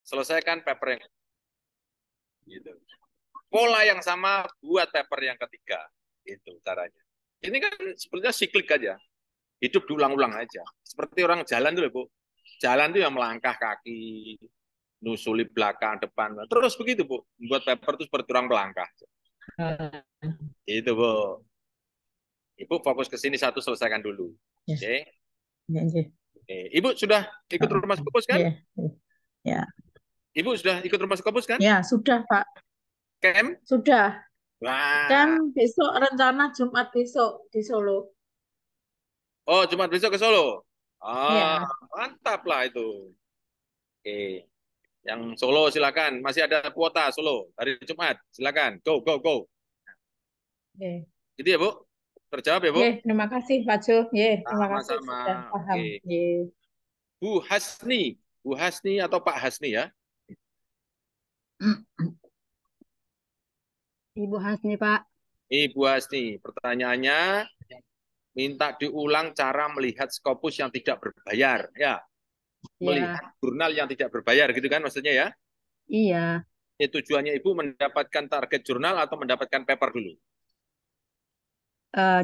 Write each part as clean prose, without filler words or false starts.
selesaikan paper yang gitu. Pola yang sama buat paper yang ketiga. Itu caranya. Ini kan sebenarnya siklik aja. Hidup diulang-ulang aja. Seperti orang jalan dulu, Bu. Jalan itu yang melangkah kaki, nusuli belakang, depan. Terus begitu, Bu. Membuat paper itu seperti orang melangkah. Itu, Bu. Ibu fokus ke sini satu, selesaikan dulu. Ya, Oke. ya, ya. Oke. Ibu sudah ikut Oh, rumah Skopus kan? ya, ya, Ibu sudah ikut rumah Skopus kan? ya, sudah, Pak. Kem? Sudah. Kan Wah. besok rencana Jumat besok di Solo. Oh, Jumat besok ke Solo. Ah, Ya, mantap lah itu. Oke. Yang Solo silakan. Masih ada kuota Solo hari Jumat. Silakan. Go, go, go. ya. Gitu ya, Bu? Terjawab ya, Bu? Ya, terima kasih Pak Jo. Ya, terima kasih Sama-sama. sudah paham. Oke. Ya. Bu Hasni. Bu Hasni atau Pak Hasni ya? Ibu Hasni, Pak. Ibu Hasni. Pertanyaannya, minta diulang cara melihat Scopus yang tidak berbayar. Ya, Ya, melihat jurnal yang tidak berbayar gitu kan maksudnya ya? iya. Tujuannya Ibu mendapatkan target jurnal atau mendapatkan paper dulu?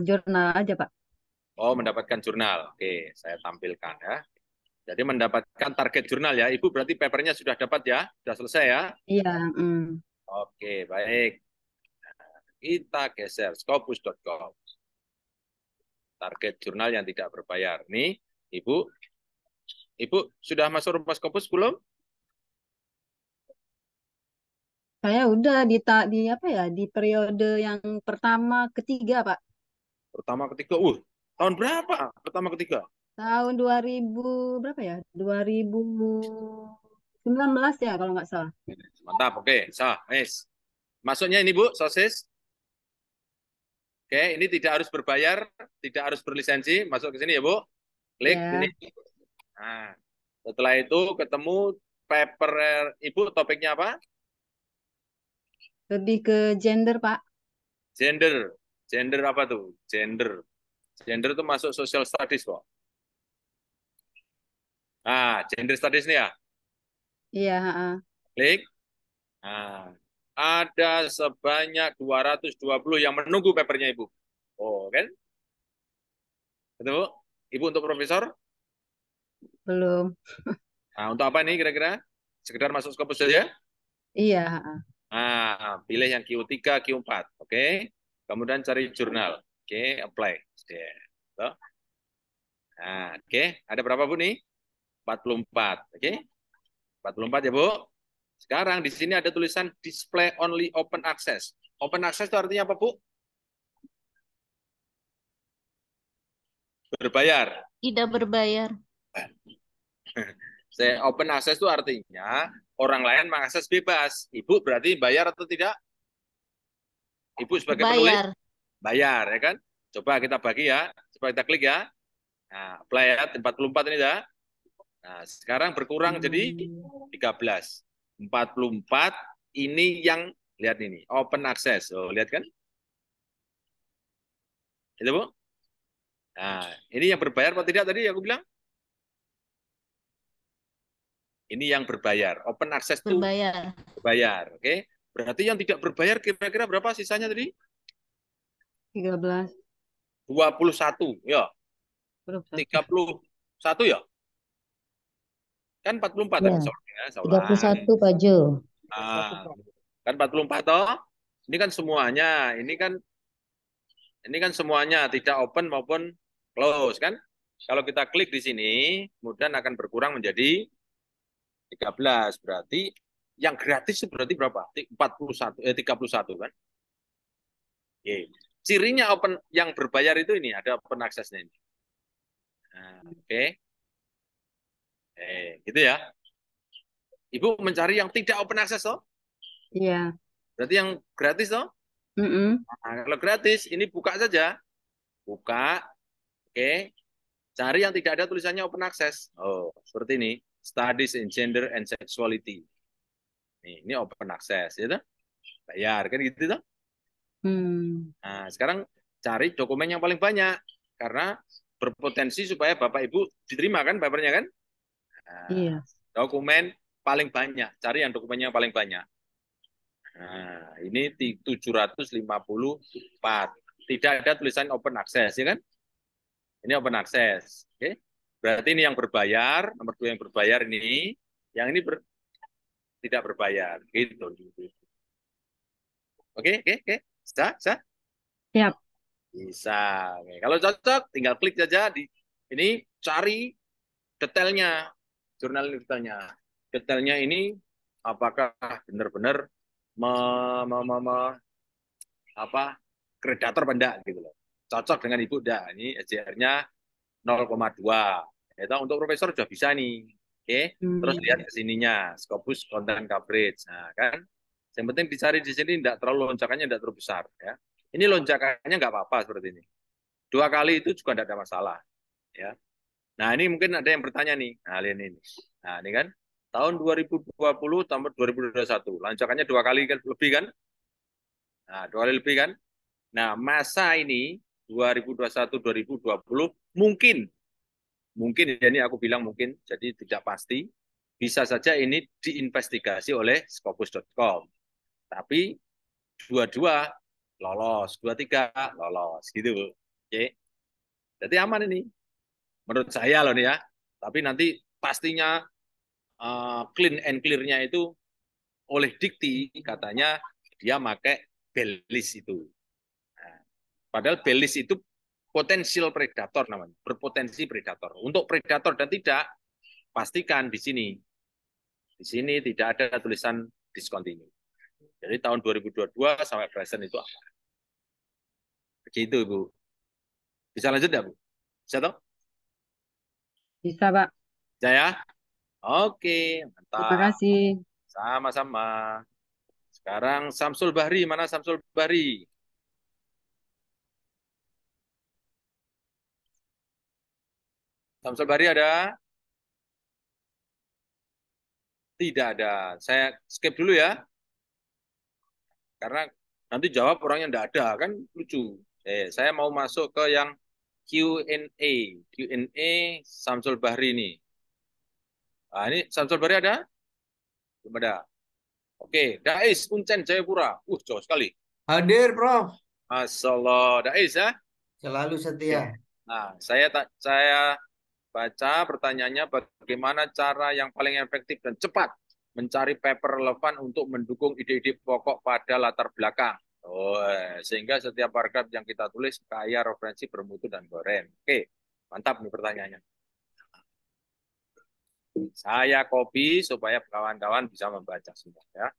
Jurnal aja, Pak. Oh, mendapatkan jurnal. Oke, saya tampilkan ya. Jadi mendapatkan target jurnal ya. Ibu berarti papernya sudah dapat ya? Sudah selesai ya? Iya. Oke, baik. Kita geser scopus.com. Target jurnal yang tidak berbayar. Nih, Ibu. Ibu sudah masuk rumah Scopus belum? Saya udah di apa ya? Di periode yang pertama, ketiga, Pak. Pertama, ketiga. Tahun berapa? Pertama, ketiga. Tahun 2000 berapa ya? 2019 ya kalau nggak salah. Mantap, oke. Sah, nice. Masuknya ini, Bu, sosis. Oke, ini tidak harus berbayar, tidak harus berlisensi. Masuk ke sini ya, Bu. Klik ini. Ya, Nah, setelah itu ketemu paper Ibu topiknya apa? lebih ke gender, Pak. Gender. Gender apa tuh? Gender. Gender itu masuk social studies kok. Nah, gender studies nih ya. Iya, heeh. Klik. Nah, ada sebanyak 220 yang menunggu papernya Ibu. Oh, kan? Itu, Bu. Ibu untuk profesor. Belum. Nah, untuk apa nih kira-kira? Sekedar masuk Scopus saja? Iya, heeh. Nah, pilih yang Q3, Q4. Oke. Kemudian cari jurnal. Oke, apply. Tuh. Nah, oke. Ada berapa, Bu, nih? 44. Oke. 44 ya, Bu. Sekarang di sini ada tulisan display only open access. Open access itu artinya apa, Bu? Berbayar. Tidak berbayar. Saya open access itu artinya orang lain mengakses bebas. Ibu berarti bayar atau tidak? Ibu sebagai penulis Bayar. bayar ya kan? Coba kita bagi ya. Coba kita klik ya. Nah, apply ya 44 ini ya. Nah, sekarang berkurang jadi 13. 44 ini yang lihat ini, open access. Oh, lihat kan? Itu, Bu. Nah, ini yang berbayar atau tidak tadi aku bilang? Ini yang berbayar. Open access itu Berbayar. berbayar, oke? Berarti yang tidak berbayar kira-kira berapa sisanya tadi? 13. 21, ya. 21. 31 ya? Kan 44 Ya, tadi soalnya, saya tiga puluh ulang. satu Pak Jo. Nah, kan 44 toh? Ini kan semuanya, ini kan semuanya tidak open maupun close kan? Kalau kita klik di sini, kemudian akan berkurang menjadi 13. Berarti yang gratis itu berarti berapa? 31 kan? Oke. Cirinya open yang berbayar itu ini ada open access-nya ini. Nah, oke. Gitu ya. Ibu mencari yang tidak open access toh? Iya. Berarti yang gratis toh? Mm-mm. Nah, kalau gratis ini buka saja. Buka, oke. Cari yang tidak ada tulisannya open access. Oh, seperti ini. Studies in Gender and Sexuality. Ini open access, ya toh? Bayar kan gitu toh? Hmm. Nah, sekarang cari dokumen yang paling banyak karena berpotensi supaya Bapak Ibu diterima kan papernya kan? Nah, Iya. dokumen paling banyak. Cari yang dokumennya paling banyak. Nah, ini 754. Tidak ada tulisan open access, ya kan? Ini open access. Oke. Berarti ini yang berbayar, nomor 2 yang berbayar ini, yang ini tidak berbayar. Gitu. Oke, oke, oke. Bisa, bisa? Siap. Bisa. Oke. Kalau cocok, tinggal klik saja di ini, cari detailnya, jurnal detailnya. Detailnya ini apakah benar-benar me, apa predator benda gitu loh. Cocok dengan ibu dah. Ini SJR-nya 0,2. Itu untuk profesor sudah bisa nih. Oke, terus lihat Hmm. ke sininya, Scopus content coverage. Nah, kan yang penting dicari di sini tidak terlalu lonjakannya tidak terlalu besar ya. Ini lonjakannya nggak apa-apa seperti ini. 2 kali itu juga tidak ada masalah ya. Nah, ini mungkin ada yang bertanya nih. Nah, ini. Nah, ini kan tahun 2020 tambah 2021. Lonjakannya 2 kali lebih kan? Nah, 2 kali lebih kan? Nah, masa ini 2021-2020 mungkin, mungkin ya ini aku bilang mungkin, jadi tidak pasti, bisa saja ini diinvestigasi oleh Scopus.com. Tapi dua-dua lolos, 2-3 lolos, gitu. Oke, jadi aman ini, menurut saya loh nih ya. Tapi nanti pastinya clean and clear-nya itu oleh Dikti, katanya dia pakai belis itu. Nah, padahal belis itu potensial predator namanya, berpotensi predator. Untuk predator dan tidak, pastikan di sini. Di sini tidak ada tulisan discontinue. Jadi tahun 2022 sampai present itu apa? Begitu, Bu. Bisa lanjut ya, Bu? Bisa toh? Bisa, Pak. Bisa ya? Oke, Terima mantap. kasih. Sama-sama. Sekarang Samsul Bahri, mana Samsul Bahri? Samsul Bahri ada? Tidak ada. Saya skip dulu ya, karena nanti jawab orangnya tidak ada, kan lucu. Saya mau masuk ke yang Q&A. Q&A Samsul Bahri ini. Nah, ini Samsul Bahri ada? Belum ada. Oke, Dais Uncen Jayapura. Jauh sekali. Hadir, Prof. Masya Allah. Dais ya. Selalu Oke. setia. Nah, saya baca pertanyaannya, bagaimana cara yang paling efektif dan cepat mencari paper relevan untuk mendukung ide-ide pokok pada latar belakang. Sehingga setiap paragraf yang kita tulis kaya referensi bermutu dan goreng. Oke, mantap nih pertanyaannya. Saya copy supaya kawan-kawan bisa membaca semua ya.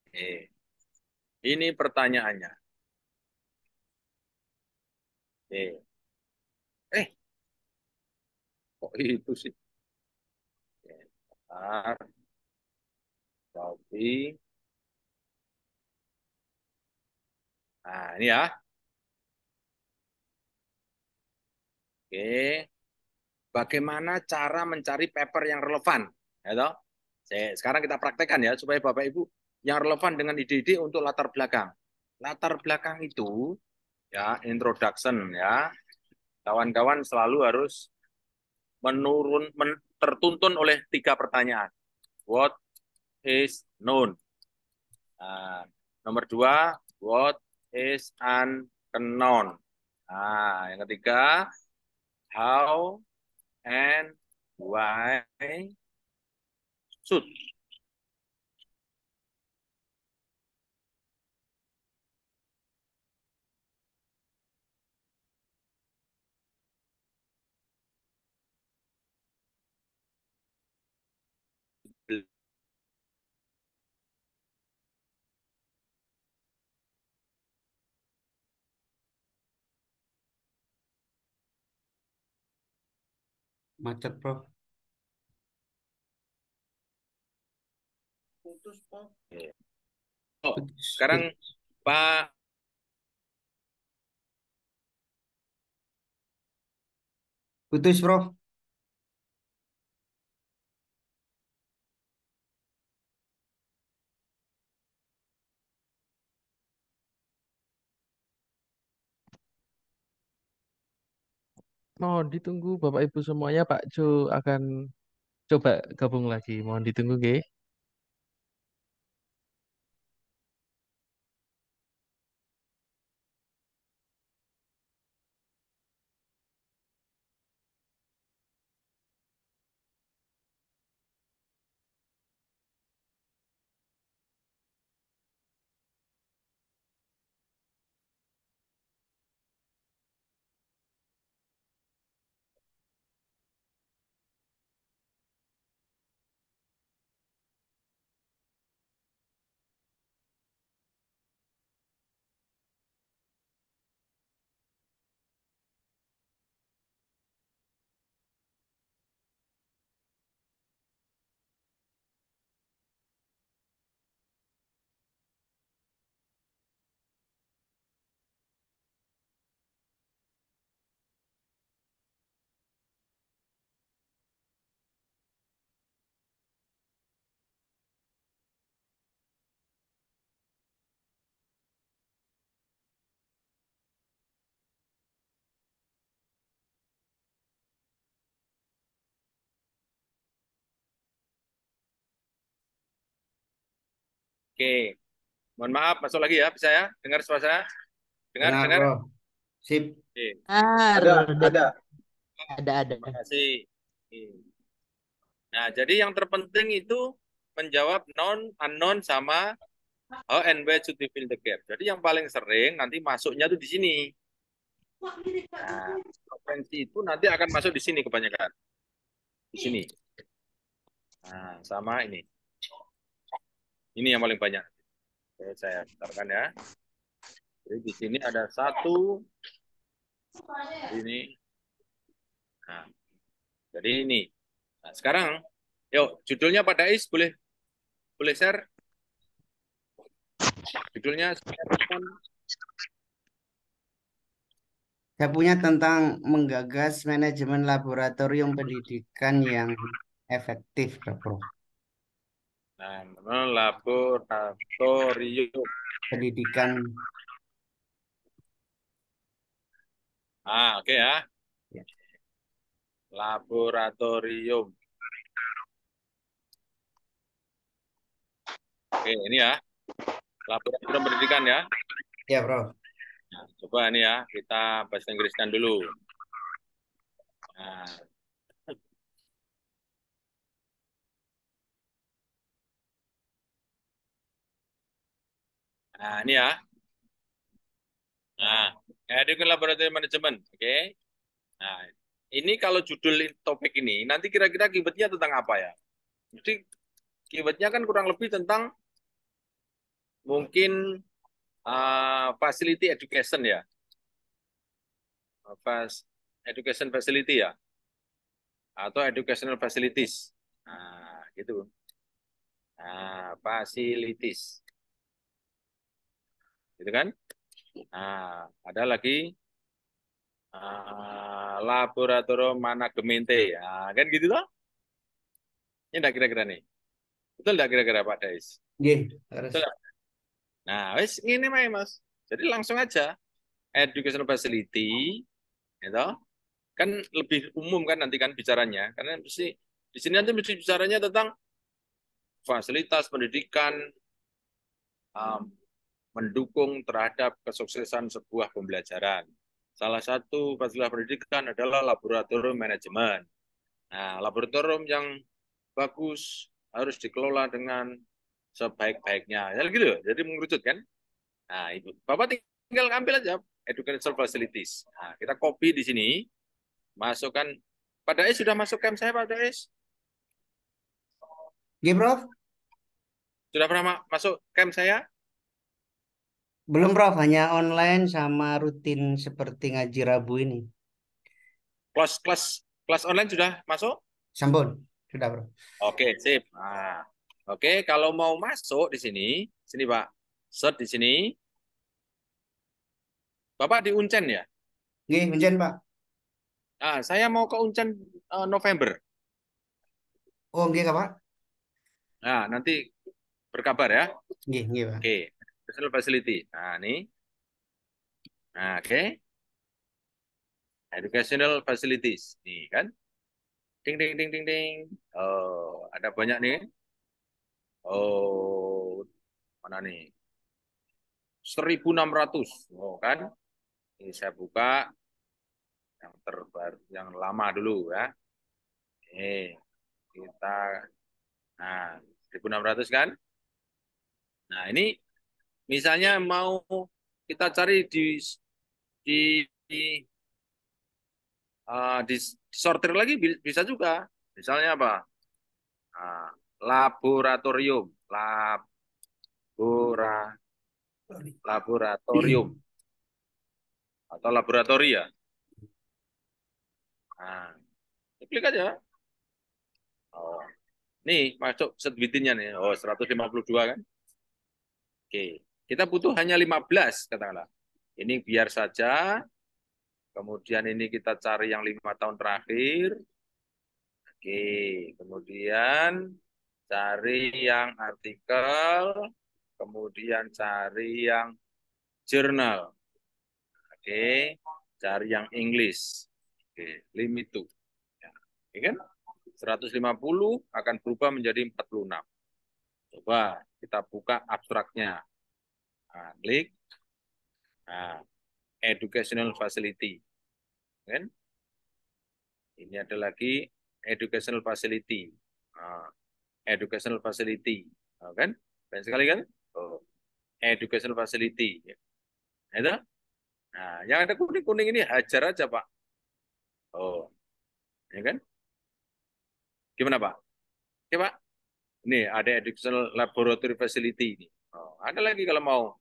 Oke. Ini pertanyaannya. Oke. Eh, kok itu sih? Oke, bentar. Copy. Nah, ini ya. Oke. Bagaimana cara mencari paper yang relevan? Ya toh? Sekarang kita praktekkan ya, supaya Bapak Ibu yang relevan dengan ide-ide untuk latar belakang. Latar belakang itu, ya, introduction ya. Kawan-kawan selalu harus tertuntun oleh 3 pertanyaan. What is known? Nah, nomor 2, what is unknown? Nah, yang ketiga, how and why should. Macet, Prof. Oh, Putus, sekarang Pak, putus, Prof. Mohon ditunggu Bapak Ibu semuanya, Pak Jo akan Coba gabung lagi. Mohon ditunggu, nggih. Oke, mohon maaf, masuk lagi ya, bisa ya? Dengar suara saya? Dengar, Dengar, dengar? Prof. Sip. Oke, Ada. terima kasih. Oke. Nah, jadi yang terpenting itu menjawab non, unknown, sama how and where to fill the gap. Jadi yang paling sering nanti masuknya tuh di sini. Nah, frekuensi itu nanti akan masuk di sini kebanyakan. Di sini. Nah, sama ini. Ini yang paling banyak. Oke, saya putarkan ya. Jadi di sini ada satu, ini. Nah, jadi ini. Nah, sekarang, yuk judulnya Pak Dais boleh boleh share judulnya. Saya punya tentang menggagas manajemen laboratorium pendidikan yang efektif, Prof. Nah, laboratorium. Pendidikan. Oke ya. Ya. Laboratorium. Oke, ini ya. Laboratorium pendidikan ya. Ya, Prof. Nah, coba ini ya, kita bahasa Inggriskan dulu. Nah, ini ya. Nah, Education Laboratory Management. Oke. Nah, ini kalau judul topik ini, nanti kira-kira keywordnya tentang apa ya? Jadi keywordnya kan kurang lebih tentang mungkin facility education ya. Education facility ya. Atau educational facilities. Nah, gitu. Nah, facilities. Gitu kan? Nah, ada lagi laboratorium managemente. Nah, kan gitu loh. Ini enggak kira-kira nih. Betul enggak kira-kira Pak Dais? Nggih, harus. Betul. Nah, wis ini Mas. Jadi langsung aja educational facility gitu. Kan lebih umum kan nanti kan bicaranya. Karena mesti di sini nanti mesti bicaranya tentang fasilitas pendidikan, um, mendukung terhadap kesuksesan sebuah pembelajaran. Salah satu fasilitas pendidikan adalah laboratorium manajemen. Nah, laboratorium yang bagus harus dikelola dengan sebaik-baiknya. Ya gitu, jadi mengerucut kan. Nah, itu. Bapak tinggal ambil aja educational facilities. Nah, kita copy di sini, masukkan. Pak Dais sudah masuk camp saya, Pak Dais? Nggih, Prof. Sudah pernah masuk camp saya? Belum, Prof. Hanya online sama rutin seperti ngaji Rabu ini. Kelas online sudah masuk? Sampun. Sudah, Prof. Oke, sip. Oke, kalau mau masuk di sini Pak, search di sini. Bapak di Uncen ya? Nggih, Unjen, Pak. Saya mau ke Uncen November. Oh, nggih, Pak. Nah, nanti berkabar ya. Nggih, nggih, Pak. Oke, personal facility. Nah, ini. Nah, oke. Educational facilities. Nih kan. Ding, ding, ding, ding, ding. Oh, ada banyak nih. Oh, mana nih? 1.600. Oh, kan? Ini saya buka yang terbaru, yang lama dulu ya. Ini kita, nah, 1.600 kan? Nah, ini misalnya mau kita cari di disortir lagi bisa juga. Misalnya apa? Nah, laboratorium, laboratorium atau laboratori ya. Nah, klik aja. Oh, nih masuk sedwitinnya nih. Oh, 152 kan? Oke. Kita butuh hanya 15 katakanlah. Ini biar saja. Kemudian ini kita cari yang 5 tahun terakhir. Oke, kemudian cari yang artikel, kemudian cari yang jurnal. Oke, cari yang English. Oke, limit itu. Ya, oke kan? 150 akan berubah menjadi 46. Coba kita buka abstraknya. Nah, klik. Nah, educational facility. Kan? Ini ada lagi educational facility. Nah, educational facility. Nah, kan? Banyak sekali kan? Oh, educational facility. Nah, itu. Nah, yang ada kuning-kuning ini hajar aja, Pak. Oh, ya kan? Gimana, Pak? Oke, Pak. Ini ada educational laboratory facility ini. Oh, ada lagi kalau mau.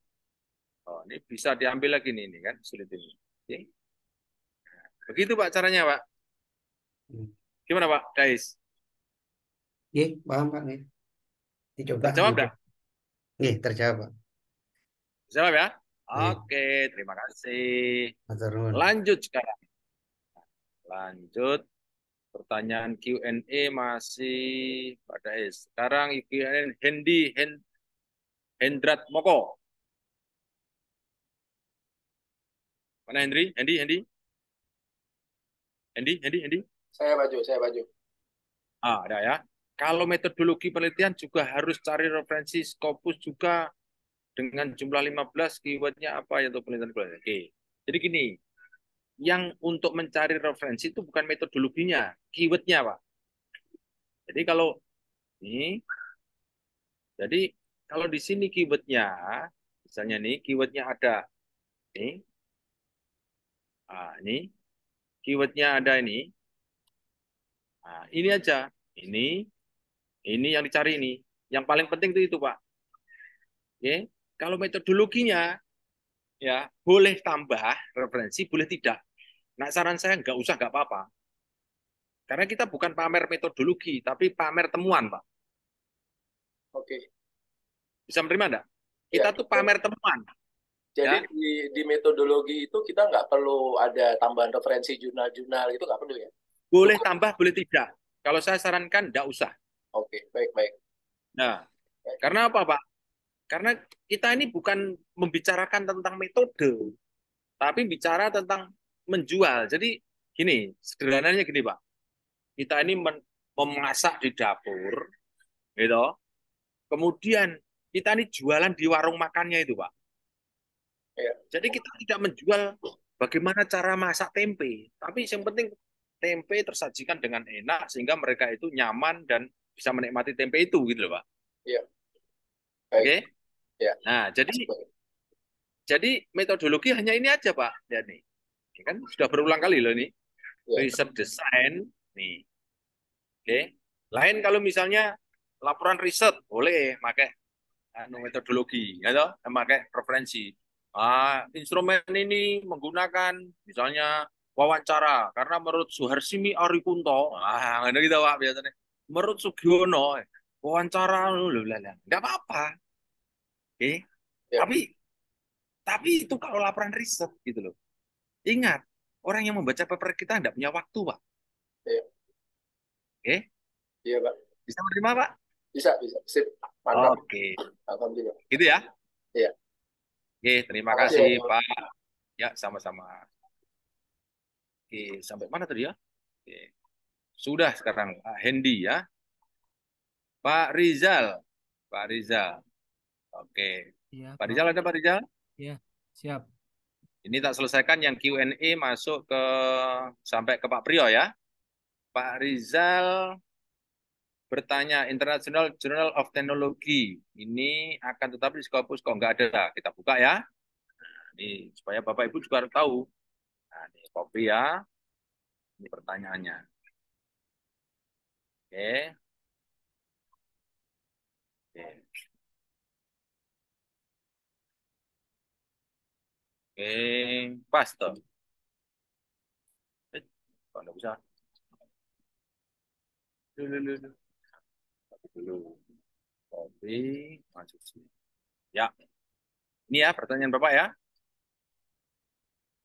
Oh, ini bisa diambil lagi nih, ini kan facility ini. Oke. Begitu, Pak, caranya, Pak. Gimana, Pak? Guys, Iya, paham Pak nih. Dicoba terjawab nanti. enggak? Iya, terjawab Pak. Terjawab ya? Iya, Oke, terima kasih. matur nuwun. Lanjut sekarang. Lanjut. Pertanyaan Q&A masih pada sekarang Q&A Hendrat Moko. Mana Hendri? Hendi. Saya baju. Ah, ada ya. Kalau metodologi penelitian juga harus cari referensi Scopus juga dengan jumlah 15 keywordnya apa ya untuk penelitian. Oke. Jadi gini, yang untuk mencari referensi itu bukan metodologinya, keywordnya, Pak. Jadi kalau ini, jadi kalau di sini keywordnya, misalnya nih keywordnya ada nih, ini keywordnya ada ini, nah, ini aja, ini yang dicari ini, yang paling penting itu Pak. Oke, kalau metodologinya ya boleh tambah referensi, boleh tidak. Nah saran saya nggak usah, nggak apa-apa, karena kita bukan pamer metodologi, tapi pamer temuan Pak. Oke. Bisa menerima enggak? Ya, Kita tuh pamer temuan. jadi Ya. di metodologi itu kita nggak perlu ada tambahan referensi jurnal-jurnal itu nggak perlu ya? Boleh Cukup. tambah, boleh tidak. Kalau saya sarankan nggak usah. Oke, baik. Nah, karena apa Pak? Karena kita ini bukan membicarakan tentang metode, tapi bicara tentang menjual. Jadi gini, sederhananya gini Pak. Kita ini memasak di dapur, gitu. Kemudian kita ini jualan di warung makannya itu Pak. Ya. Jadi kita tidak menjual bagaimana cara masak tempe, tapi yang penting tempe tersajikan dengan enak sehingga mereka itu nyaman dan bisa menikmati tempe itu gitu loh Pak. Iya. Baik. Oke. Ya. Nah, jadi metodologi hanya ini aja Pak. Ya nih. Ini kan sudah berulang kali loh ini. Ya. Riset desain nih. Oke. Lain kalau misalnya laporan riset boleh pakai metodologi ya toh, pakai referensi. Instrumen ini menggunakan misalnya wawancara karena menurut Suharsimi Arikunto, ada gitu Pak biasanya. Menurut Sugiono, wawancara enggak apa-apa. Oke. Ya. Tapi itu kalau laporan riset gitu loh. Ingat, orang yang membaca paper kita tidak punya waktu, Pak. Ya. Oke? Iya, Pak. Bisa menerima, Pak? Bisa. Sip. Mantap. Oke. Alhamdulillah. Gitu ya? Iya. Oke, terima Makasih, kasih, Pak. Pak. Ya, sama-sama. Oke, sampai mana tadi ya? Oke. Sudah sekarang Pak Hendi ya. Pak Rizal. Pak Rizal. Oke. Iya, Pak Prof. Rizal ada Pak Rizal? Iya, siap. Ini tak selesaikan yang Q&A masuk ke sampai ke Pak Priyo ya. Pak Rizal bertanya, International Journal of Technology ini akan tetap di Scopus kok nggak ada? Kita buka ya. Ini supaya Bapak Ibu juga harus tahu. Nah, ini copy ya. Ini pertanyaannya. Oke. Oke. Oke. Paste. Kok nggak bisa? Dulu. Dulu. Copy. Masuk sini. Ya. Ini ya pertanyaan Bapak ya.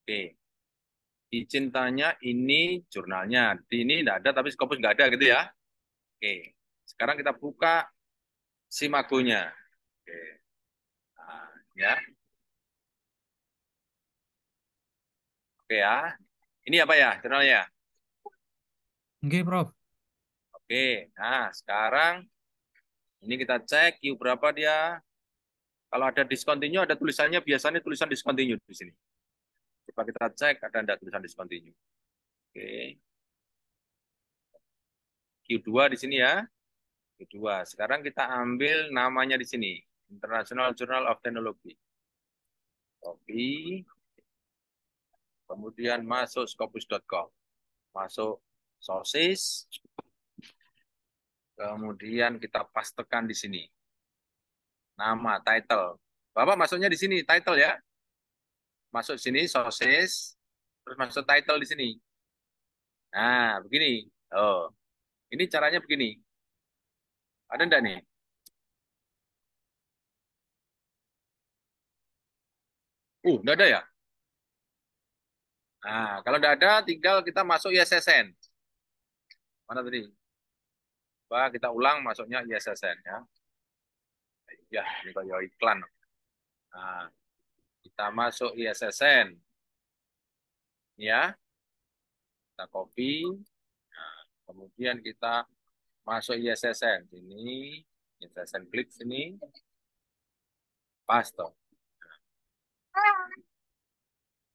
Oke. Izin tanya ini jurnalnya. Di ini tidak ada tapi Scopus nggak ada gitu ya. Oke. Sekarang kita buka Simagonya. Oke. Nah, ya. Oke ya. Ini apa ya jurnalnya? Oke, Prof. Oke. Nah, sekarang ini kita cek Q berapa dia. Kalau ada discontinue, ada tulisannya, biasanya tulisan discontinue di sini. Coba kita cek ada enggak tulisan discontinue. Oke. Q2 di sini ya. Q2. Sekarang kita ambil namanya di sini. International Journal of Technology. Copy. Kemudian masuk scopus.com. Masuk sources. Kemudian kita pastekan di sini. Nama, title. Bapak masuknya di sini, title ya. Masuk sini, sources. Terus masuk title di sini. Nah, begini. Oh, ini caranya begini. Ada enggak nih? Enggak ada ya? Nah, kalau enggak ada, tinggal kita masuk ISSN. Mana tadi? Coba kita ulang masuknya ISSN ya. Ya, ini kayak iklan. Nah, kita masuk ISSN. Ya, kita copy. Nah, kemudian kita masuk ISSN. Sini, ISSN klik sini. Paste.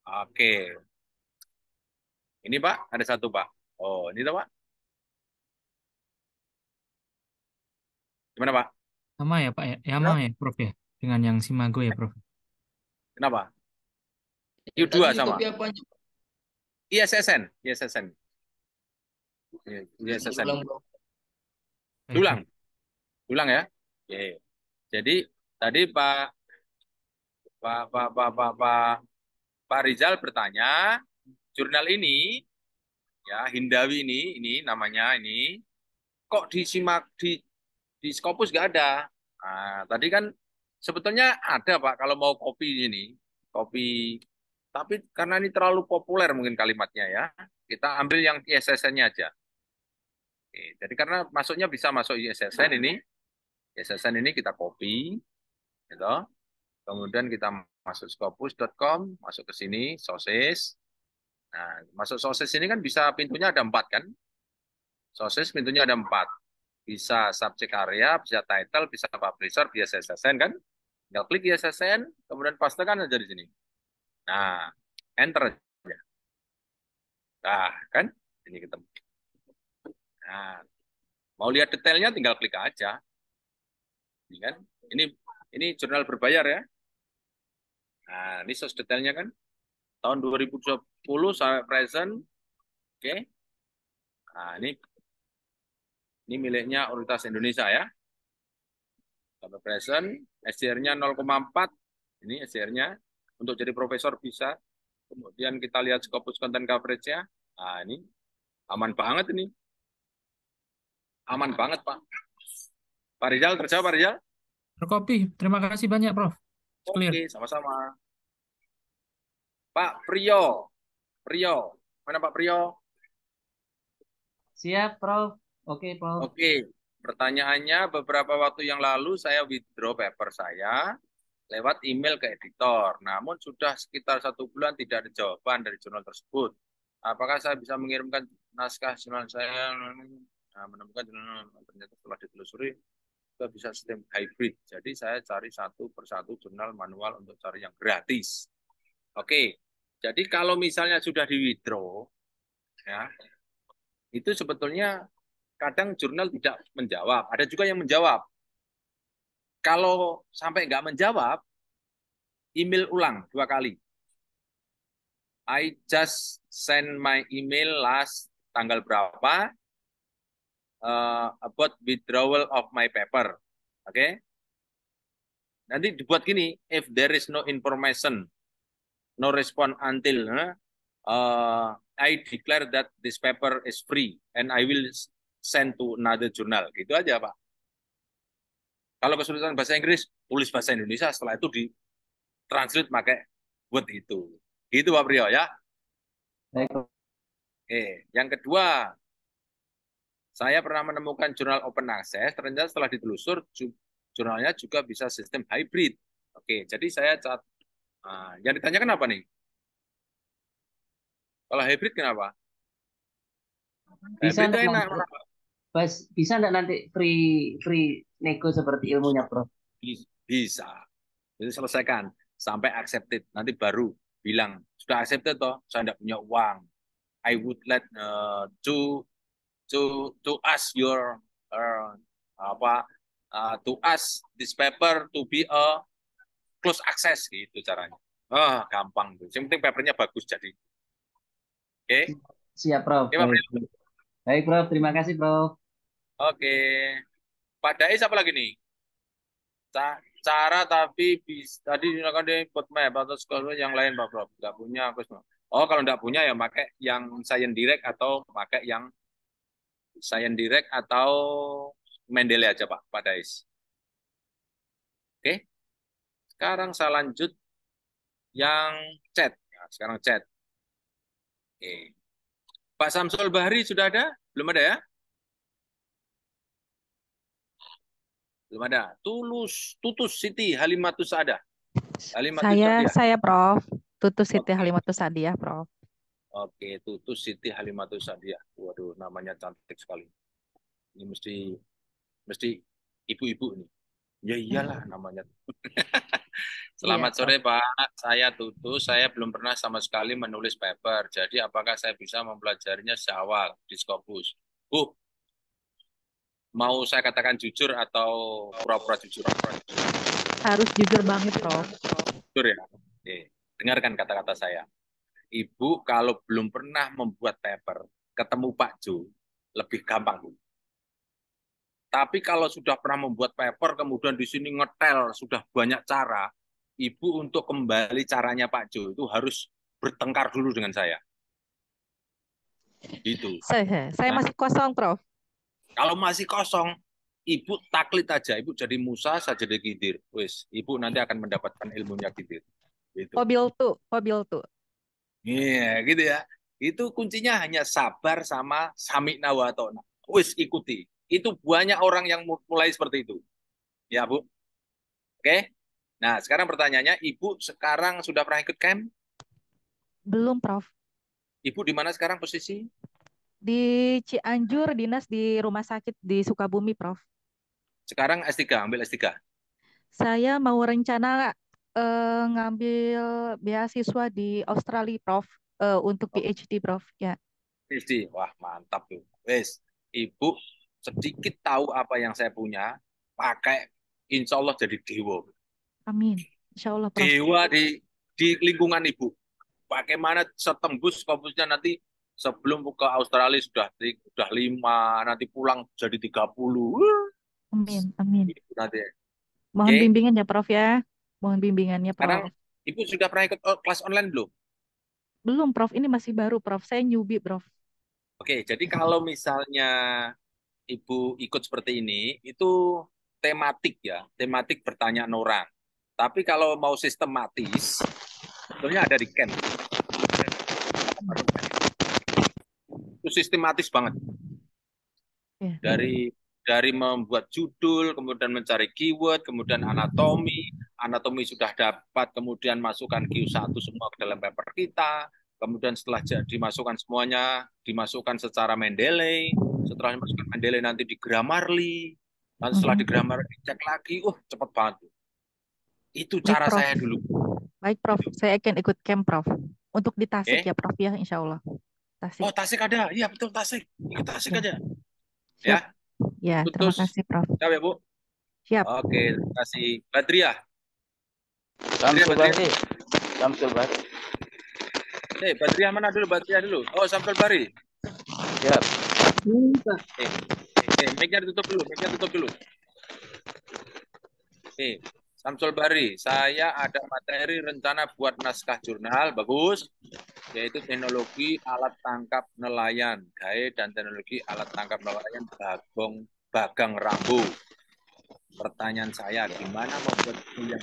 Oke. Ini Pak, ada satu Pak. Oh, ini tuh Pak. Gimana Pak? Sama ya, Pak ya? Sama ya, Prof ya? Dengan yang Simago ya, Prof? Kenapa? Yang Q2 tadi di sama. copy apanya? ISSN, ISSN. ISSN. Diulang, Bro. Baik, Ulang, Prof. ulang ya. Oke. Jadi tadi Pak Rizal bertanya, jurnal ini ya Hindawi ini namanya ini kok di Scopus nggak ada. Nah, tadi kan sebetulnya ada Pak kalau mau kopi ini, kopi. Tapi karena ini terlalu populer mungkin kalimatnya ya, kita ambil yang ISSN-nya aja. Oke, jadi karena masuknya bisa masuk ISSN ini, ISSN ini kita copy, gitu. Kemudian kita masuk scopus.com, masuk ke sini, sources. Nah, masuk sources ini kan bisa pintunya ada 4 kan? Sources pintunya ada 4. Bisa subject area, bisa title, bisa publisher, bisa SSN kan? Tinggal klik SSN, kemudian pastekan aja di sini. Nah, enter aja. Nah, kan? Ini ketemu. Nah, mau lihat detailnya tinggal klik aja. Ini kan? Ini jurnal berbayar ya. Nah, ini source detailnya kan? Tahun 2020 sampai present. Oke. Nah, ini miliknya Universitas Indonesia ya. Sampai present, SDR-nya 0,4. Ini SDR-nya. Untuk jadi profesor bisa. Kemudian kita lihat Scopus Content Coverage-nya. Nah, ini aman banget ini. Aman banget, Pak. Pak Rizal, terjawab Pak Rizal? Terkopi. Terima kasih banyak, Prof. Clear. Oke, sama-sama. Pak Priyo. Priyo. Mana Pak Priyo? Siap, Prof. Oke, Prof. Oke. Pertanyaannya, beberapa waktu yang lalu saya withdraw paper saya lewat email ke editor. Namun sudah sekitar 1 bulan tidak ada jawaban dari jurnal tersebut. Apakah saya bisa mengirimkan naskah jurnal saya menemukan jurnal ternyata setelah ditelusuri kita bisa sistem hybrid. Jadi saya cari satu persatu jurnal manual untuk cari yang gratis. Oke. Jadi kalau misalnya sudah di withdraw, ya, itu sebetulnya kadang jurnal tidak menjawab. Ada juga yang menjawab. Kalau sampai nggak menjawab, email ulang 2 kali. I just send my email last tanggal berapa about withdrawal of my paper. Oke. Nanti dibuat gini, if there is no information, no response until I declare that this paper is free and I will send to another journal. Gitu aja, Pak. Kalau kesulitan bahasa Inggris, tulis bahasa Indonesia, setelah itu di-translate pakai buat itu. Gitu, Pak Priyo, ya. Baik. Yang kedua, saya pernah menemukan jurnal open access, ternyata setelah ditelusur, jurnalnya juga bisa sistem hybrid. Oke, jadi saya yang ditanyakan apa nih? Kalau hybrid kenapa? Bisa Hybrid enggak enak. nanti, bisa enggak nanti free nego seperti ilmunya, Prof? Bisa. Jadi selesaikan sampai accepted. Nanti baru bilang sudah accepted toh, saya tidak punya uang. I would like to ask your to ask this paper to be a close access gitu caranya. Gampang tuh. Yang penting papernya bagus jadi. Oke. Siap, Prof. Oke, Pak Baik. Priyo. Baik, Prof. Terima kasih, Prof. Oke. Pak Dais apa lagi nih? Cara tapi tadi gunakan di map atau sekolah yang lain, Pak Prof. Nggak punya aku semua. Oh, kalau nggak punya ya pakai yang Science Direct atau pakai yang Science Direct atau Mendeley aja, Pak Dais. Oke. Sekarang saya lanjut yang chat. Ya, sekarang chat. Oke. Pak Samsul Bahri sudah ada? Belum ada ya? Belum ada. Tutus Siti Halimatus ada. Saya Prof. Tutus Siti Oke. Halimatus Sadiah, Prof. Oke, Tutus Siti Halimatus Sadiah. Waduh, namanya cantik sekali. Ini mesti ibu-ibu nih. Ya iyalah namanya. Selamat Iya, sore Pak, saya Tutus. Saya belum pernah sama sekali menulis paper. Jadi apakah saya bisa mempelajarinya sejak awal di Scopus? Bu, mau saya katakan jujur atau pura-pura jujur? Harus jujur banget, Prof. Jujur ya. Oke. Dengarkan kata-kata saya. Ibu kalau belum pernah membuat paper, ketemu Pak Jo, lebih gampang, Bu. Tapi kalau sudah pernah membuat paper, kemudian di sini ngetel, sudah banyak cara, Ibu untuk kembali caranya Pak Jo itu harus bertengkar dulu dengan saya. Gitu. Saya Nah, masih kosong, Prof. kalau masih kosong, Ibu taklid aja. Ibu jadi Musa, saya jadi Khidir. Wis, Ibu nanti akan mendapatkan ilmunya Khidir. Gitu. Hobil tuh. Iya, gitu ya. Itu kuncinya hanya sabar sama sami'na wa ta'na. Wis ikuti. Itu banyak orang yang mulai seperti itu. Ya, Bu. Oke. Nah, sekarang pertanyaannya, Ibu sekarang sudah pernah ikut camp? Belum, Prof. Ibu di mana sekarang posisi? Di Cianjur, dinas di rumah sakit di Sukabumi, Prof. Sekarang S3, ambil S3. Saya mau rencana ngambil beasiswa di Australia, Prof. Untuk Oh, PhD, Prof. Ya, PhD. Wah, mantap tuh. Wes, Ibu sedikit tahu apa yang saya punya, pakai insya Allah jadi dewa. amin. Insya Allah, Prof. Dewa di lingkungan Ibu. Bagaimana setembus Scopusnya nanti sebelum ke Australia sudah 5, nanti pulang jadi 30. Amin, amin. Itu nanti. Mohon Oke. bimbingan ya, Prof ya. Mohon bimbingannya, Sekarang Prof. Ibu sudah pernah ikut kelas online belum? Belum, Prof. Ini masih baru, Prof. Saya newbie, Prof. Oke, jadi kalau misalnya Ibu ikut seperti ini, itu tematik ya, tematik pertanyaan orang. Tapi kalau mau sistematis, sebetulnya ada di camp. Itu sistematis banget. Ya. Dari membuat judul, kemudian mencari keyword, kemudian anatomi sudah dapat, kemudian masukkan Q1 semua ke dalam paper kita, kemudian setelah dimasukkan semuanya, dimasukkan secara Mendeley, setelah dimasukkan Mendeley nanti di Grammarly, nanti setelah di Grammarly dicek lagi, cepet banget. Itu Baik, cara Prof. saya dulu. Baik, Prof. Saya akan ikut camp, Prof. Untuk di Tasik Oke. ya, Prof ya, insya Allah. Tasik. Oh, Tasik ada. Iya, betul, Tasik. Ikut Tasik Ya. aja. Siap. Ya, Ya, terima putus. kasih, Prof. Siap ya, Bu? Siap. Oke, terima kasih. Badriah. Samsul Badriah. Bari. Samsul Bari. Badriah mana dulu? Badriah dulu. Oh, Samsul Bari. Siap. Mic-nya tutup dulu. Mic-nya tutup dulu. Samsul Bari, saya ada materi rencana buat naskah jurnal, bagus, yaitu teknologi alat tangkap nelayan, GAE dan teknologi alat tangkap nelayan Bagang Rambo. Pertanyaan saya, gimana membuat yang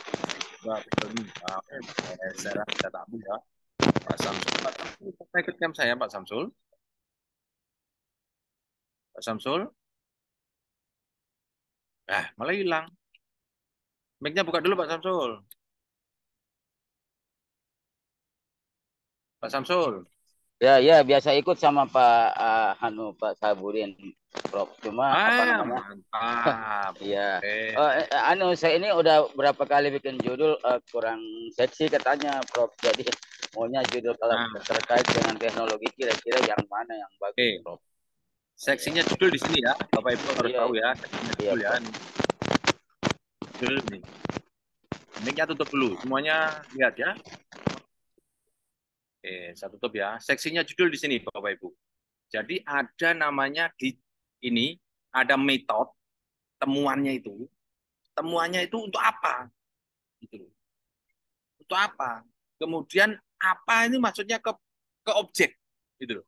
saya rasa tamu ya, Pak Samsul. Pak Samsul, ikut camp saya, Pak Samsul. Pak Samsul? Malah hilang. Mic-nya buka dulu, Pak Samsul. Pak Samsul. Ya, biasa ikut sama Pak Saburin, Prof. Cuma apa namanya? Mantap. Iya. Saya ini udah berapa kali bikin judul kurang seksi katanya, Prof. Jadi maunya judul kalau terkait dengan teknologi kira-kira yang mana yang bagus, Prof. Seksinya judul di sini ya, Bapak Ibu harus tahu ya. Seksinya judul ya. Judul ini. Mic-nya tutup dulu, semuanya lihat ya. Saya tutup ya. Seksinya judul di sini, Bapak Ibu. Jadi ada namanya di ini, ada metode temuannya itu. Temuannya itu untuk apa? Gitu. Untuk apa? Kemudian apa ini maksudnya ke objek, gitu loh.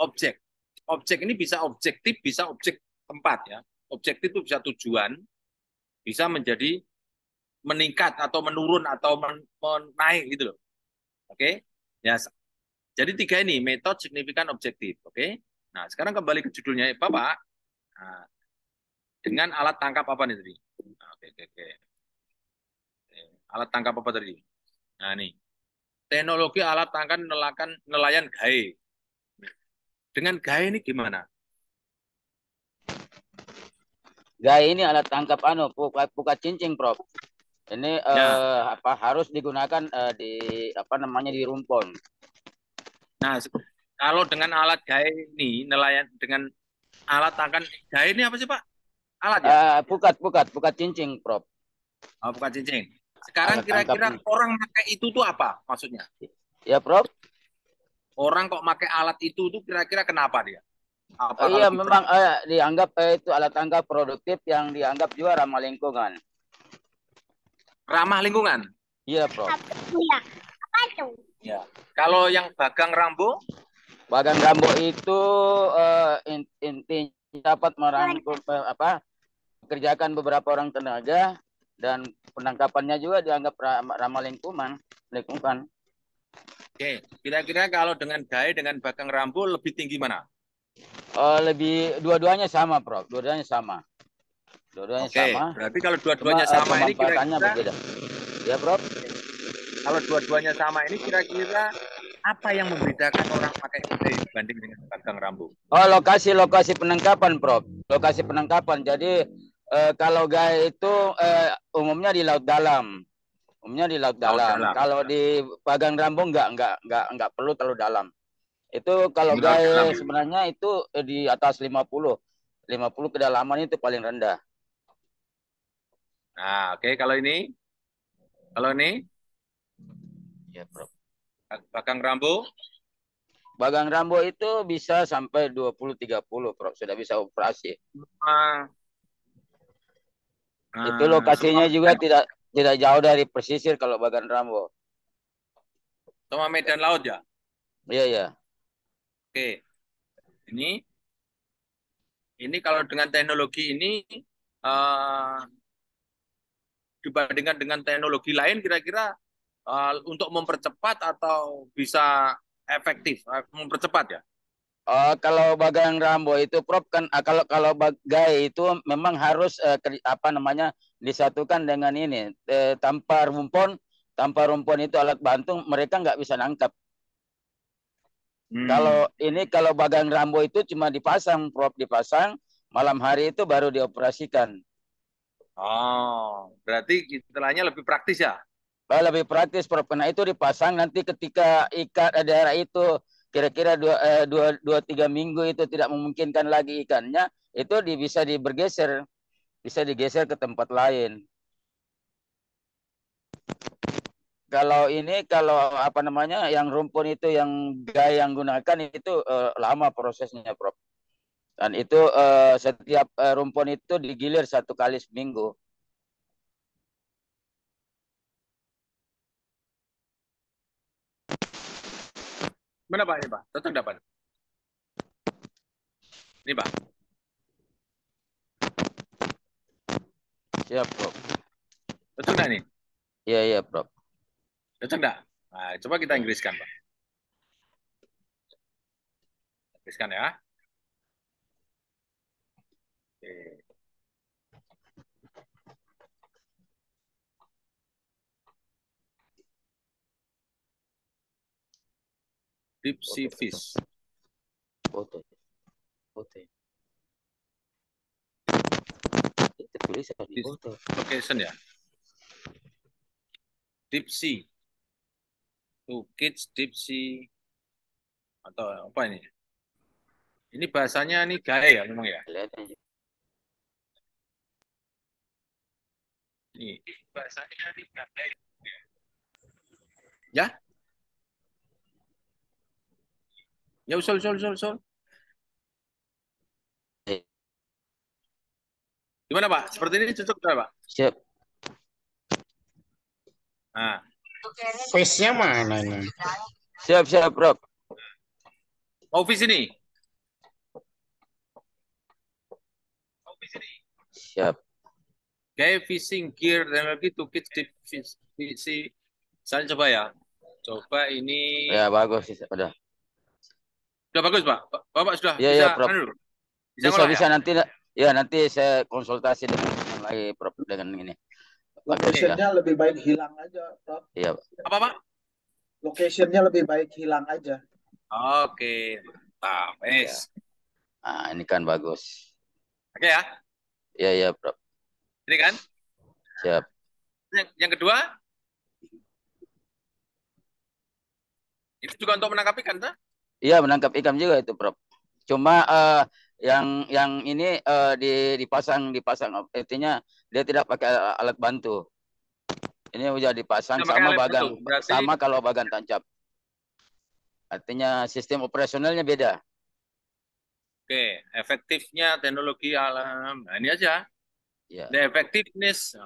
Objek. Objek ini bisa objektif, bisa objek tempat ya. Objektif itu bisa tujuan, bisa menjadi meningkat atau menurun atau menaik gitu loh. Oke? Ya. Jadi 3 ini, metode, signifikan, objektif. Oke? Nah, sekarang kembali ke judulnya, Bapak. Nah, dengan alat tangkap apa nih tadi? Oke. Alat tangkap apa tadi? Nah, nih. Teknologi alat tangkap nelayan GAE. Dengan GAE ini gimana? GAE ini alat tangkap pukat cincing, Prof. Ini harus digunakan di rumpon. Nah, kalau dengan alat GAE ini nelayan dengan alat tangkap GAE ini apa sih, Pak? Alat ya? Pukat cincing, Prof. Oh, pukat cincing. Sekarang kira-kira orang pakai itu tuh apa maksudnya? Ya, Prof. Orang kok pakai alat itu tuh kira-kira kenapa dia? Iya, memang dianggap itu alat tangkap produktif yang dianggap juga ramah lingkungan. Ramah lingkungan? Iya, Prof. Apa itu? Ya. Kalau yang Bagang Rambo? Bagang Rambo itu intinya dapat merangkul kerjakan beberapa orang tenaga dan penangkapannya juga dianggap ramah lingkungan. Oke, kira-kira kalau dengan GAE dengan Bagang Rambo lebih tinggi mana? Lebih dua-duanya sama, Prof. Dua-duanya sama. Sama. Berarti kalau dua-duanya sama ini kira-kira berbeda. Ya, Prof. Kalau dua-duanya sama ini kira-kira apa yang membedakan orang pakai GAE dibanding dengan Bagang Rambo? Oh, lokasi penangkapan, Prof. Lokasi penangkapan. Jadi kalau GAE itu umumnya di laut dalam. Kalau di Bagang Rambo enggak perlu terlalu dalam. Itu kalau GAE sebenarnya itu di atas 50 kedalaman itu paling rendah. Nah, oke. Kalau ini? Ya, Prof. Bagang Rambo itu bisa sampai 20-30, Prof. Sudah bisa operasi. Itu lokasinya juga tidak jauh dari pesisir kalau Bagang Rambo. Sama medan laut ya? Iya. Oke. Ini kalau dengan teknologi ini dibandingkan dengan teknologi lain kira-kira untuk mempercepat atau bisa efektif mempercepat ya? Kalau Bagang Rambo itu, Prof, kan kalau GAE itu memang harus disatukan dengan ini tanpa rumpon itu alat bantu mereka nggak bisa nangkap. Kalau bagang Rambo itu cuma dipasang, Prof, dipasang, malam hari itu baru dioperasikan. Oh, berarti istilahnya lebih praktis ya? Lebih praktis, Prof. Karena itu dipasang nanti ketika ikan daerah itu kira-kira 2-3 minggu itu tidak memungkinkan lagi ikannya, itu bisa digeser ke tempat lain. Kalau apa namanya, yang rumpun itu yang gaya yang gunakan itu lama prosesnya, Prof. Dan itu setiap rumpun itu digilir 1 kali seminggu. Mana Pak ini Pak? Cocok dapat? Ini Pak. Siap, Prof. Cocok nggak nih? Iya, Prof. Cocok nggak? Nah, coba kita Inggriskan Pak. Inggriskan ya. Oke. Deep sea fish. Foto. Itu tulisan di foto. Location ya. Deep sea. To kids deep sea. Atau apa ini? Ini bahasanya nih gaya ya memang ya. Lihat aja. Ini bahasanya nih gaya. Ya? Ya usul. Gimana Pak? Seperti ini cocok nggak Pak? Siap. Nah. Face-nya mana ini? Siap, Prof. Mau fish ini? Siap. Kayak fishing gear dan lagi to kids deep sea. Saya coba ya. Coba ini. Ya, bagus sih, udah. Sudah bagus, Pak. Bapak sudah Iya, bisa Prof. Bisa ya? nanti saya konsultasi dengan lagi, Prof, dengan ini. Location-nya lebih baik hilang aja, Prof. Iya, Pak. Apa, Pak? Location-nya lebih baik hilang aja. Oke, mantap. Yes. Nah, ini kan bagus. Oke ya. Iya, Prof. Ini kan? Siap. Yang kedua? Itu juga untuk menangkap ikan, tak? Iya, menangkap ikan juga itu, Prof. Cuma yang ini dipasang artinya dia tidak pakai alat bantu. Ini udah dipasang sama kalau bagan tancap. Artinya sistem operasionalnya beda. Oke, efektifnya teknologi alam. Nah, ini aja. Ya. The effectiveness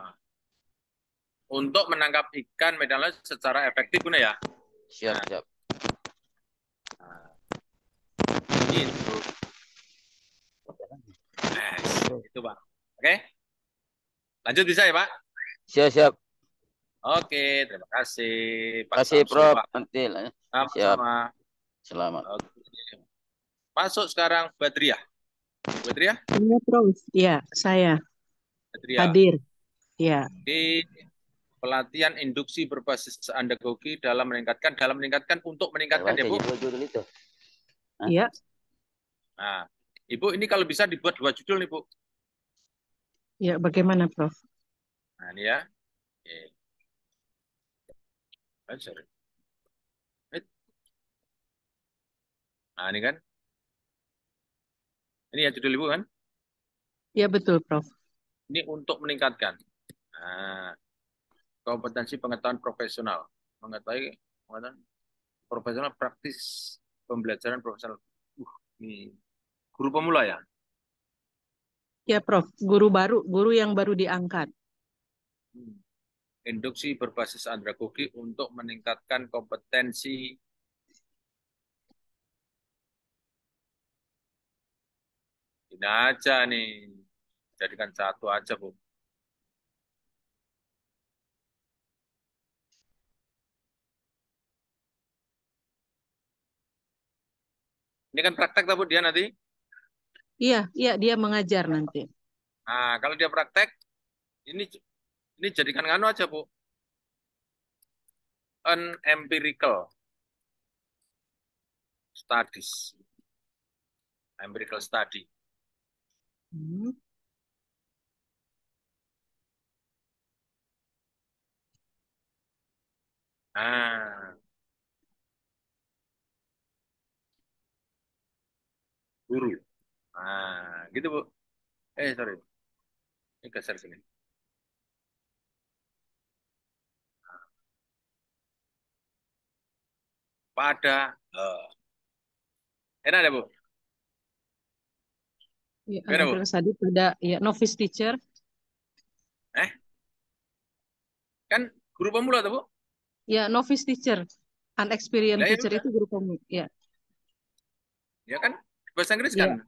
untuk menangkap ikan medan laut secara efektif guna ya. Siap. Nah, itu. Itu Pak. Oke. Lanjut bisa ya Pak? Siap. Oke, terima kasih Pak. Terima kasih, Prof. Pak. Nanti Siap. Selamat. Oke. Masuk sekarang Badriah. Badriah? Iya, Prof. Iya, saya Badriah. hadir. Iya. Di pelatihan induksi berbasis andragogi dalam meningkatkan untuk meningkatkan ya Bu. Iya. Nah, Ibu ini kalau bisa dibuat 2 judul nih Bu. Ya, bagaimana, Prof? Nah, ini ya. Sorry. Nah, ini kan. Ini ya judul Ibu kan? Ya, betul, Prof. Ini untuk meningkatkan. Nah, kompetensi pengetahuan profesional. Mengetahui pengetahuan profesional praktis pembelajaran profesional. Ini guru pemula ya? Ya, Prof. Guru yang baru diangkat. Induksi berbasis andragogi untuk meningkatkan kompetensi ini aja nih. Jadikan satu aja, Bu. Ini kan praktek, Bu, dia nanti? Iya, dia mengajar nanti. Nah, kalau dia praktek, ini jadikan nganu aja, Bu. Empirical. studies, empirical study. Hmm. Nah, guru. Nah, gitu Bu. Sorry. Ini geser sini. Pada, enak ya Bu? Ya, Gimana Bu? empirical study pada ya novice teacher. Kan guru pemula tuh Bu? Ya, novice teacher. Unexperienced Lah ya teacher udah. itu guru pemula. Ya, Ya kan bahasa Inggris ya. kan.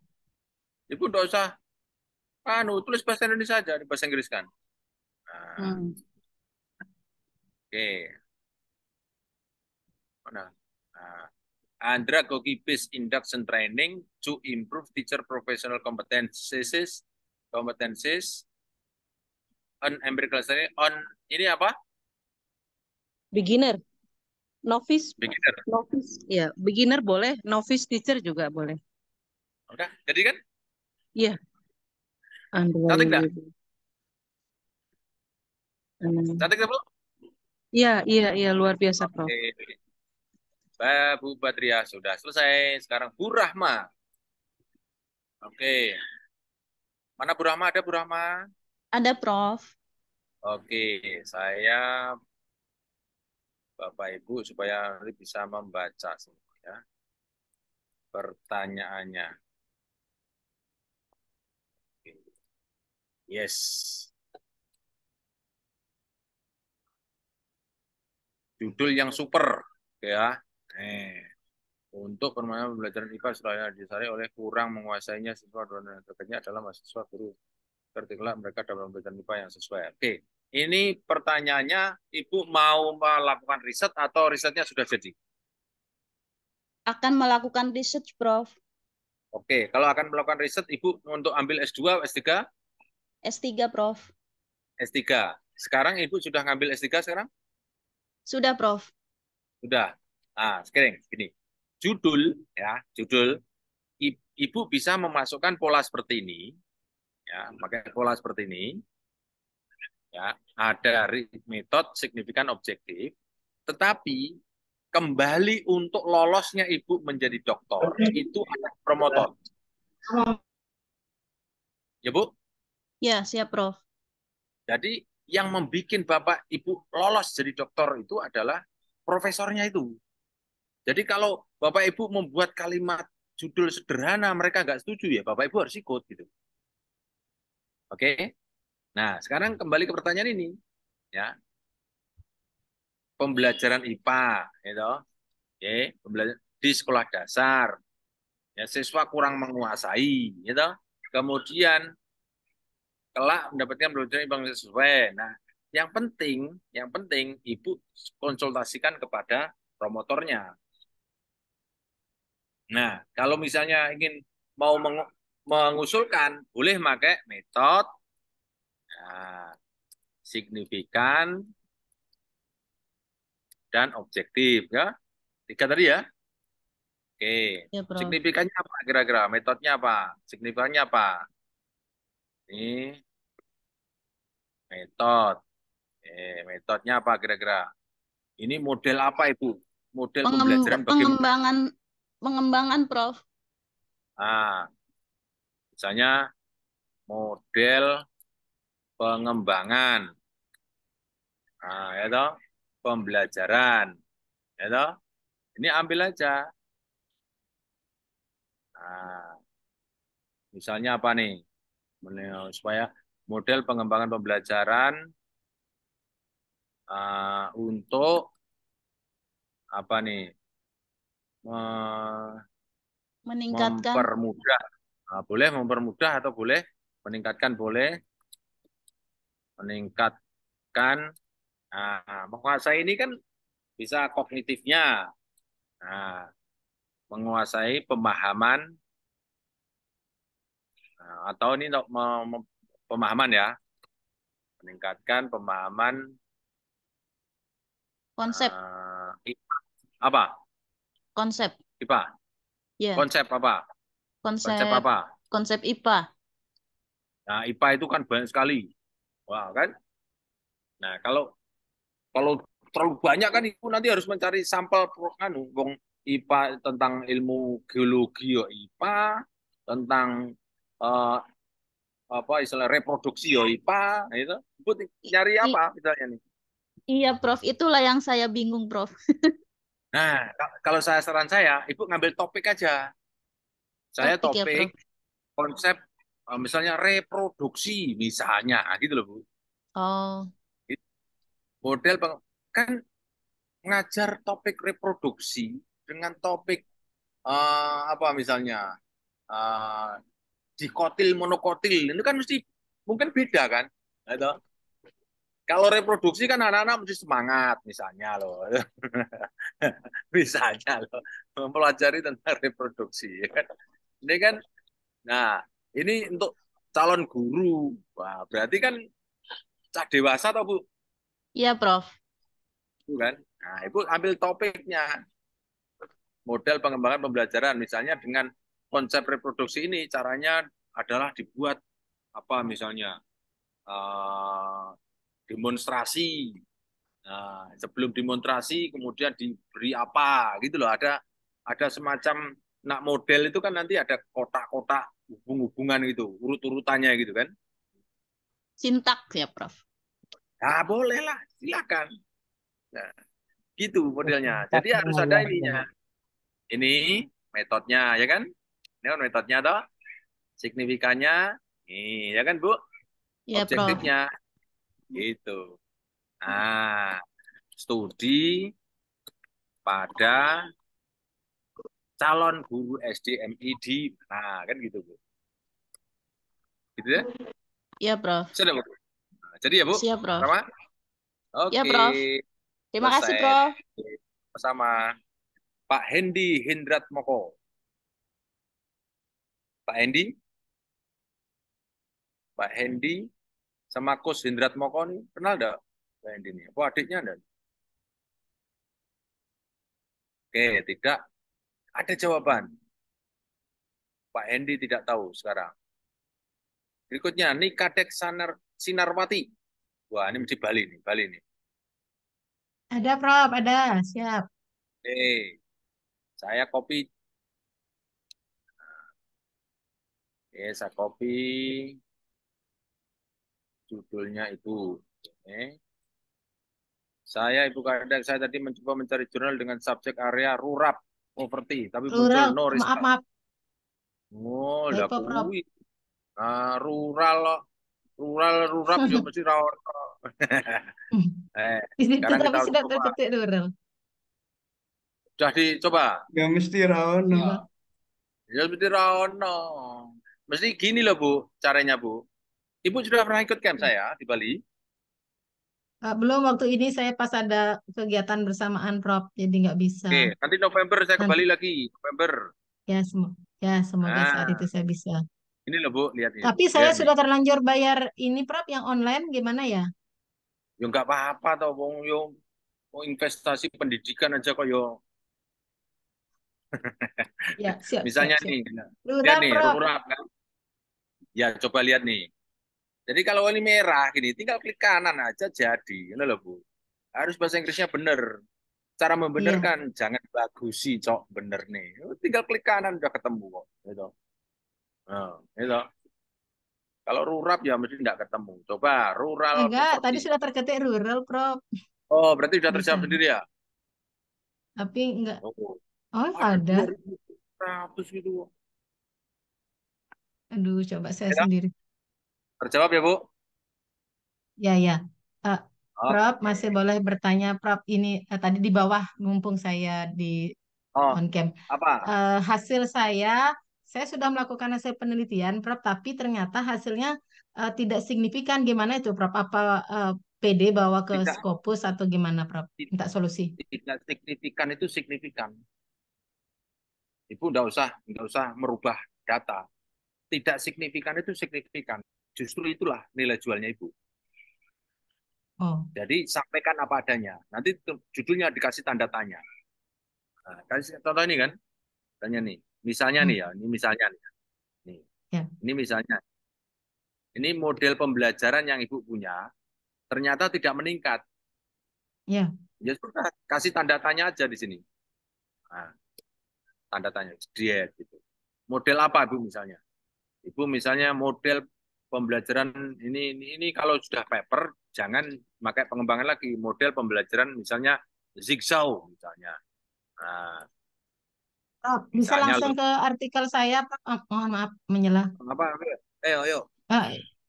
Ibu nggak usah tulis bahasa Indonesia aja, bahasa Inggris kan. Nah, Hmm. oke. Mana? Nah, andragogy based induction training to improve teacher professional competencies on empirical study on ini apa? Beginner, novice, Beginner. novice. Ya, beginner boleh, novice teacher juga boleh. Udah, jadi kan? Iya. Cantik nggak? Cantik nggak Bu? Iya, iya, iya, luar biasa, Prof. Oke. Bu Badriah sudah selesai. Sekarang Bu Rahma. Oke. Mana Bu Rahma? Ada Bu Rahma? Ada, Prof. Oke, saya Bapak Ibu supaya bisa membaca semua ya pertanyaannya. Oke. Yes. Judul yang super ya. Untuk permainan pembelajaran IPA setelahnya disari oleh kurang menguasainya siswa dan terkait adalah mahasiswa guru. Tertinggal mereka dalam pembelajaran IPA yang sesuai. Oke. Ini pertanyaannya, Ibu mau melakukan riset atau risetnya sudah jadi? Akan melakukan research, Prof. Oke, kalau akan melakukan riset, Ibu untuk ambil S2, S3? S3, Prof. S3. Sekarang Ibu sudah ngambil S3 sekarang? Sudah, Prof. Sudah. Nah, sekarang gini. Judul, Ibu bisa memasukkan pola seperti ini, ya, pakai pola seperti ini. Ya, ada metode signifikan objektif, tetapi kembali untuk lolosnya Ibu menjadi doktor itu ada promotor. Ya Bu? Ya, siap, Prof. Jadi yang membuat Bapak Ibu lolos jadi dokter itu adalah profesornya itu. Jadi kalau Bapak Ibu membuat kalimat judul sederhana mereka nggak setuju ya Bapak Ibu harus ikut gitu. Oke? Nah, sekarang kembali ke pertanyaan ini, ya. Pembelajaran IPA, gitu. Oke, pembelajaran di sekolah dasar, ya siswa kurang menguasai, gitu. Kemudian kelak mendapatkan pembelajaran IPA yang sesuai. Nah, yang penting Ibu konsultasikan kepada promotornya. Nah, kalau misalnya ingin mau mengusulkan, boleh pakai metode signifikan dan objektif ya. 3 tadi ya. Oke. Ya, Prof. Signifikannya apa kira-kira? Metodenya apa? Signifikannya apa? Ini metode. Metodenya apa kira-kira? Ini model apa Ibu? Model pembelajaran bagaimana? Pengembangan, Prof. Nah, misalnya model pengembangan. Nah, ya toh, pembelajaran. Ya toh? Ini ambil aja. Nah, misalnya apa nih? Supaya model pengembangan pembelajaran untuk apa nih? Meningkatkan. Mempermudah. Nah, boleh mempermudah atau boleh meningkatkan, boleh meningkatkan. Nah, menguasai ini kan bisa kognitifnya. Nah, menguasai pemahaman atau ini untuk pemahaman ya. Meningkatkan pemahaman Konsep. apa? Konsep. IPA. Ya, Konsep apa? Konsep konsep apa? konsep IPA. Nah, IPA itu kan banyak sekali. Wah, kan? Nah, kalau kalau terlalu banyak kan ibu nanti harus mencari sampel wong IPA tentang ilmu geologi yo IPA, tentang eh, apa istilah reproduksi yo IPA, nah itu. Ibu nyari I- apa misalnya nih? iya, Prof. Itulah yang saya bingung, Prof. Nah, kalau saran saya, ibu ngambil topik aja. Saya Topik ya, Prof. topik konsep misalnya reproduksi misalnya, gitu loh Bu. Oh, Model kan ngajar topik reproduksi dengan topik apa misalnya eh, dikotil monokotil itu kan mesti mungkin beda kan. Gitu. Kalau reproduksi kan anak-anak mesti semangat misalnya loh. Misalnya loh mempelajari tentang reproduksi. Ini kan nah ini untuk calon guru. Wah, berarti kan cah dewasa atau Bu? iya, Prof. Kan? Nah, Ibu ambil topiknya model pengembangan pembelajaran misalnya dengan konsep reproduksi ini caranya adalah dibuat apa misalnya demonstrasi. Nah, sebelum demonstrasi kemudian diberi apa gitu loh. Ada semacam nak model itu kan nanti ada kotak-kotak hubung-hubungan gitu, urut-urutannya gitu kan. Sintak ya, Prof. Nah, boleh lah, silakan. Nah, gitu modelnya. Jadi harus Ya, ada ya, ininya. ya. Ini metodenya ya kan? Ini kan metodenya toh. Signifikannya nih ya kan Bu? Iya, Prof. Objektifnya gitu. Nah, studi pada calon guru SDMI di nah kan gitu Bu. Gitu ya? Iya, Prof. Sudah Bu. Nah, jadi ya Bu, Siap, Prof. sama? Iya, Oke, Prof. Terima kasih, selesai. Prof. Bersama Pak Hendi Hindrat Moko. Pak Hendi? Pak Hendi sama Kus Hindrat Moko nih, kenal enggak? Pak Hendi nih. Oh, adiknya enggak? Oke, tidak. Ada jawaban. Pak Hendi tidak tahu sekarang. Berikutnya, Nikadek Sinarwati. Wah, ini mesti Bali nih, Bali nih. Ada, Prof, ada. Siap. Oke, saya copy. Oke, saya copy. Judulnya itu. Oke. Ibu Kadek, saya tadi mencoba mencari jurnal dengan subjek area rurap property, tapi muncul Rural. no Maaf, result. maaf. Oh, lah Typo, Prof. kuwi. Nah, rurap ya mesti ra ono. Di situ Sekarang kita tapi harus sudah coba. terketik rural. Sudah dicoba? Ya mesti Raono. Ya mesti ra ono. Mesti gini loh Bu, caranya Bu. Ibu sudah pernah ikut camp saya di Bali? Belum, waktu ini saya pas ada kegiatan bersamaan, Prof. Jadi nggak bisa. Oke, nanti November saya ke Nanti, Bali lagi. November. ya, semoga saat itu Nah, saya bisa. ini loh Bu, lihat ini Bu. Tapi saya Lihat nih. sudah terlanjur bayar ini, Prof, yang online gimana ya? Ya nggak apa-apa toh, wong yo mau investasi pendidikan aja kok yo. Ya, siap, Misalnya siap. nih, lihat Rural, nih, Prof. rurap kan. Ya coba lihat nih. Jadi kalau ini merah gini, tinggal klik kanan aja jadi. Ini loh Bu. Harus bahasa Inggrisnya bener. Cara Iya. membenerkan, jangan bagusi, cok, bener nih. Tinggal klik kanan udah ketemu kok. Gitu. Nah, gitu. Kalau rurap ya mesti tidak ketemu. Coba rural Enggak, tadi property. sudah terketik rural, Prof. Oh, berarti sudah Bisa. terjawab sendiri ya? Tapi enggak. Oh, Oh, ada ada. 2.100 gitu. Aduh, coba saya Ya, sendiri. terjawab ya, Bu? Ya, ya. Eh, Prof, Oke. masih boleh bertanya, Prof. Ini tadi di bawah, mumpung saya di Oh, on cam. apa? Hasil saya sudah melakukan hasil penelitian, Prof. Tapi ternyata hasilnya tidak signifikan. Gimana itu, Prof? Apa PD bawa ke Tidak, Scopus atau gimana, Prof? Minta solusi. tidak signifikan itu signifikan. Ibu nggak usah merubah data. Tidak signifikan itu signifikan. Justru itulah nilai jualnya Ibu. Oh, Jadi sampaikan apa adanya. Nanti judulnya dikasih tanda tanya. Nah, kasih contoh ini kan, tanya nih. Misalnya Hmm. nih ya, ini misalnya nih. Nih, Ya. ini misalnya. Ini model pembelajaran yang Ibu punya ternyata tidak meningkat. Ya. Ya sudah, kasih tanda tanya aja di sini. Nah, tanda tanya, diet gitu. Model apa Ibu misalnya? Ibu misalnya model pembelajaran ini kalau sudah paper jangan pakai pengembangan lagi. Model pembelajaran misalnya Zigzag misalnya. Nah, Prof, bisa misalnya langsung ke artikel saya, Prof. Mohon maaf menyela. apa? Ayo, ayo.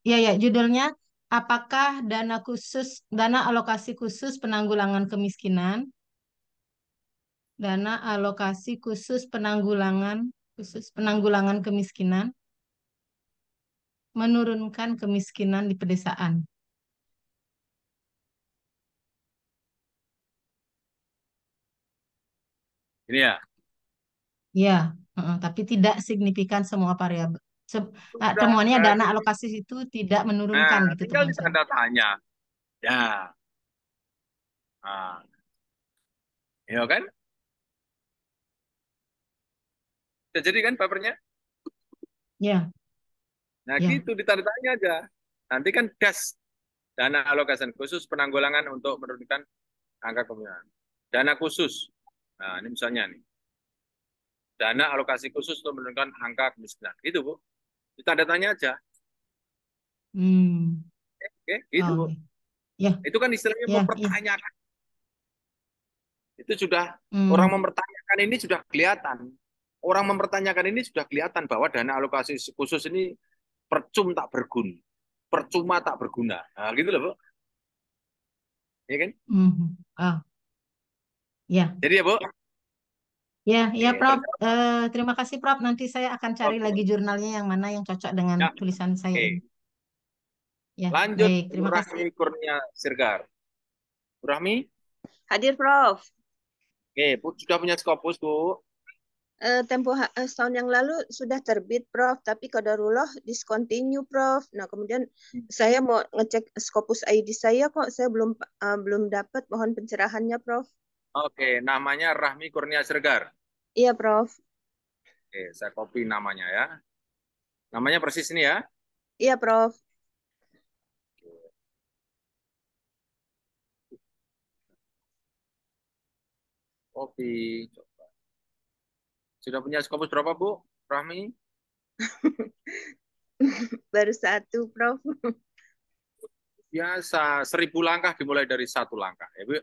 Ya, ya, judulnya apakah dana alokasi khusus penanggulangan kemiskinan, dana alokasi khusus penanggulangan kemiskinan, menurunkan kemiskinan di pedesaan. Ini ya. Ya, tapi tidak signifikan semua variabel. Sudah Temuannya dana berarti. alokasi itu tidak menurunkan Nah, gitu tinggal temuan di saya. tanda tanya. Ya. Nah, ya kan? Sudah jadi kan papernya? Ya, Nah, ya. gitu ditanda tanya aja. Nanti kan das dana alokasi khusus penanggulangan untuk menurunkan angka kemiskinan. Dana khusus. Nah, ini misalnya nih. Dana alokasi khusus untuk menurunkan angka kemiskinan. Gitu, Bu. Ditanda tanya aja. Oke, gitu, Bu. Oh, ya, Itu kan istilahnya ya, ya. mempertanyakan. Itu sudah Hmm. orang mempertanyakan ini sudah kelihatan. Orang mempertanyakan ini sudah kelihatan bahwa dana alokasi khusus ini percuma tak berguna. Nah, gitu loh, Bu. Ya kan? Oh, ya. Jadi ya, Bu. Ya, ya, Oke, Prof. Terima kasih, Prof. Nanti saya akan cari Oke. lagi jurnalnya yang mana yang cocok dengan Ya, tulisan saya oke. ini. Ya, Lanjut, baik. Terima kasih. Rahmi Kurnia Sirgar. Bu Rahmi, Hadir, Prof. oke, Bu sudah punya Scopus, Bu. Setahun yang lalu sudah terbit, Prof. Tapi qadarullah discontinue, Prof. Nah, kemudian saya mau ngecek Scopus ID saya kok saya belum dapat. Mohon pencerahannya, Prof. Oke, namanya Rahmi Kurnia Sirgar. Iya, Prof. Oke, saya copy namanya ya. Namanya persis ini ya. Iya, Prof. Copy. Coba. Sudah punya Scopus berapa, Bu? Rahmi? Baru satu, Prof. Biasa, 1000 langkah dimulai dari 1 langkah. Ya, Bu.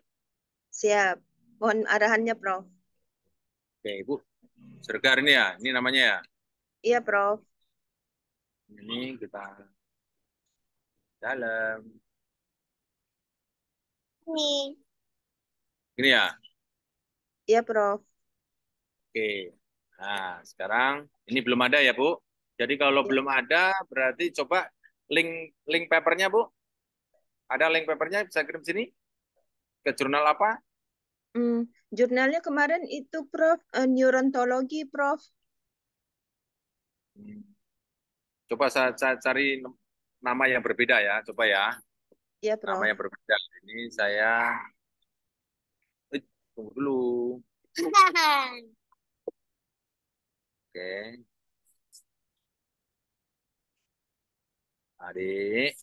Siap. Mohon arahannya, Prof. Oke, Bu. Sirgar ini ya, ini namanya ya. Iya, Prof. Ini kita dalam. Ini ya. Iya, Prof. Oke. Nah, sekarang ini belum ada ya, Bu. Jadi kalau belum ada, berarti coba link papernya, Bu. Ada link papernya, bisa kirim sini? Ke jurnal apa? Jurnalnya kemarin itu, Prof. Neurontologi, Prof. Coba saya cari nama yang berbeda ya, coba ya. Iya, Prof. Nama yang berbeda. Ini saya tunggu dulu. Oke. Adik.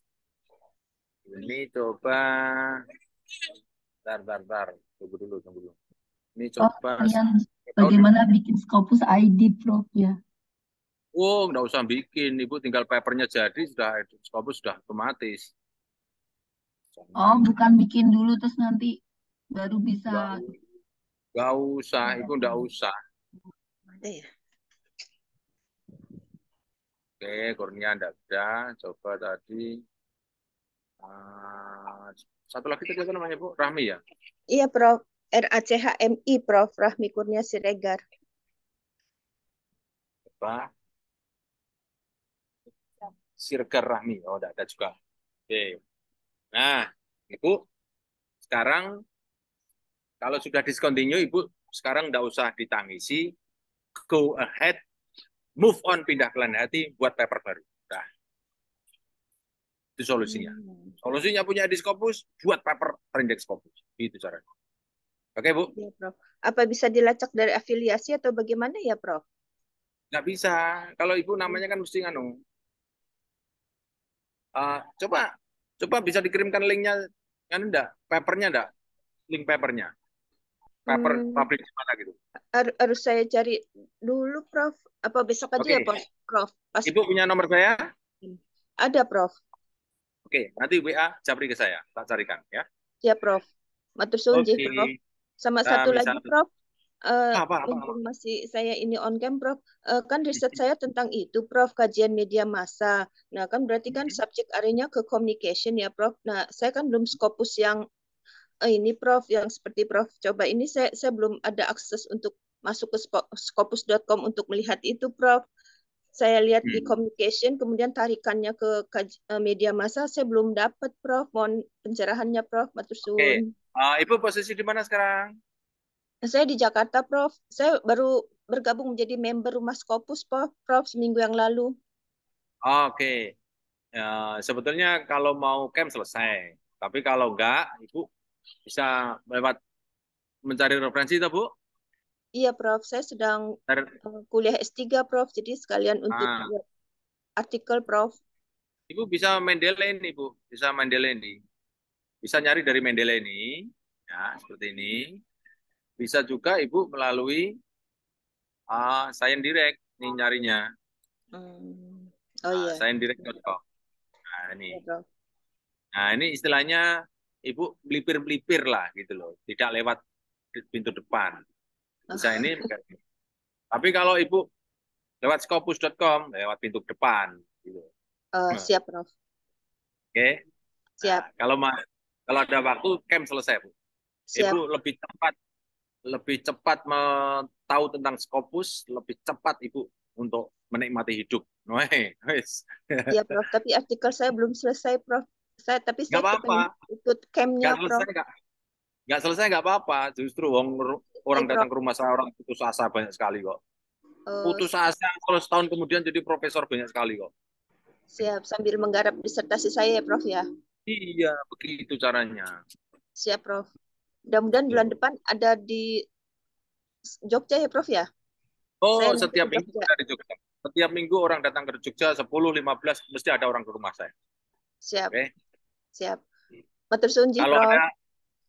Ini coba. Bentar. Tunggu dulu. Ini coba. Yang bagaimana bikin Scopus ID, Prof, ya? Oh, nggak usah bikin. Ibu tinggal papernya jadi, Scopus sudah otomatis. Oh, bukan bikin dulu terus nanti baru bisa. Nggak usah, Ibu nggak usah. Oke, Kurnia nggak ada. Coba tadi. Satu lagi tadi apa namanya, Bu? Rahmi ya? Iya, Prof. RACHMI, Prof. Rahmi Kurnia Siregar. Apa? Sirgar Rahmi. Oh, tidak ada juga. Oke. Nah, Ibu, sekarang kalau sudah discontinue, Ibu sekarang tidak usah ditangisi. Go ahead, move on, pindah ke lain hati, buat paper baru. Nah, itu solusinya. Solusinya punya di Scopus, buat paper terindeks Scopus. Itu caranya. Oke, Bu? Iya, Prof. Apa bisa dilacak dari afiliasi atau bagaimana ya, Prof? Nggak bisa. Kalau Ibu namanya kan mesti nganu. Coba bisa dikirimkan linknya, kan enggak? Papernya enggak? Link papernya. Paper Hmm, publik di mana gitu. harus saya cari dulu, Prof. Apa besok aja ya, Oke. Prof? Pas Ibu punya nomor saya? ada, Prof. Oke, nanti WA japri ke saya. Tak carikan ya. Ya, Prof. Matur suwun Oke. Prof. Sama satu lagi, Misal Prof. apa? Mumpung masih saya ini on cam, Prof. Kan riset saya tentang itu, Prof. Kajian media massa. Nah, kan berarti kan subjek areanya ke communication ya, Prof. Nah, saya kan belum Scopus yang ini, Prof, yang seperti Prof coba ini saya belum ada akses untuk masuk ke scopus.com untuk melihat itu, Prof. Saya lihat di communication, kemudian tarikannya ke media massa, saya belum dapat, Prof. Mohon pencerahannya, Prof. Matur Oke. suwun. Ibu posisi di mana sekarang? Saya di Jakarta, Prof. Saya baru bergabung menjadi member Rumah Scopus, Prof, seminggu yang lalu. Oke. Sebetulnya kalau mau camp selesai. Tapi kalau enggak, Ibu bisa lewat mencari referensi itu, Bu? Iya, Prof. Saya sedang kuliah S3, Prof. Jadi sekalian untuk buat artikel, Prof. Ibu bisa Mendeley ini, Bu. Bisa Mendeley ini. Bisa nyari dari Mendeley ini. Ya, seperti ini. Bisa juga Ibu melalui Science Direct ini nyarinya. Oh iya. Sciencedirect.com. Nah, ini. Ya, Prof. Nah, ini istilahnya Ibu melipir-melipir lah gitu loh. Tidak lewat pintu depan. Bisa ini. Tapi kalau Ibu lewat scopus.com, lewat pintu depan gitu. Siap, Prof. Oke. Siap. Nah, kalau ada waktu camp selesai, Bu. Siap. Ibu lebih cepat tahu tentang Scopus, lebih cepat Ibu untuk menikmati hidup. Iya, Prof. Tapi artikel saya belum selesai, Prof. Saya nggak apa-apa. ikut campnya, Prof. Nggak selesai nggak apa-apa. Justru orang datang ke rumah saya, orang putus asa banyak sekali kok. Putus asa terus tahun kemudian jadi profesor banyak sekali kok. Siap, sambil menggarap disertasi saya ya, Prof ya. Iya, begitu caranya. Siap, Prof. Mudah-mudahan bulan depan ada di Jogja ya, Prof ya. Oh, setiap minggu ada di Jogja. Setiap minggu orang datang ke Jogja 10-15 mesti ada orang ke rumah saya. Siap. Oke. Siap. Matur suwun, Kalau Prof. ada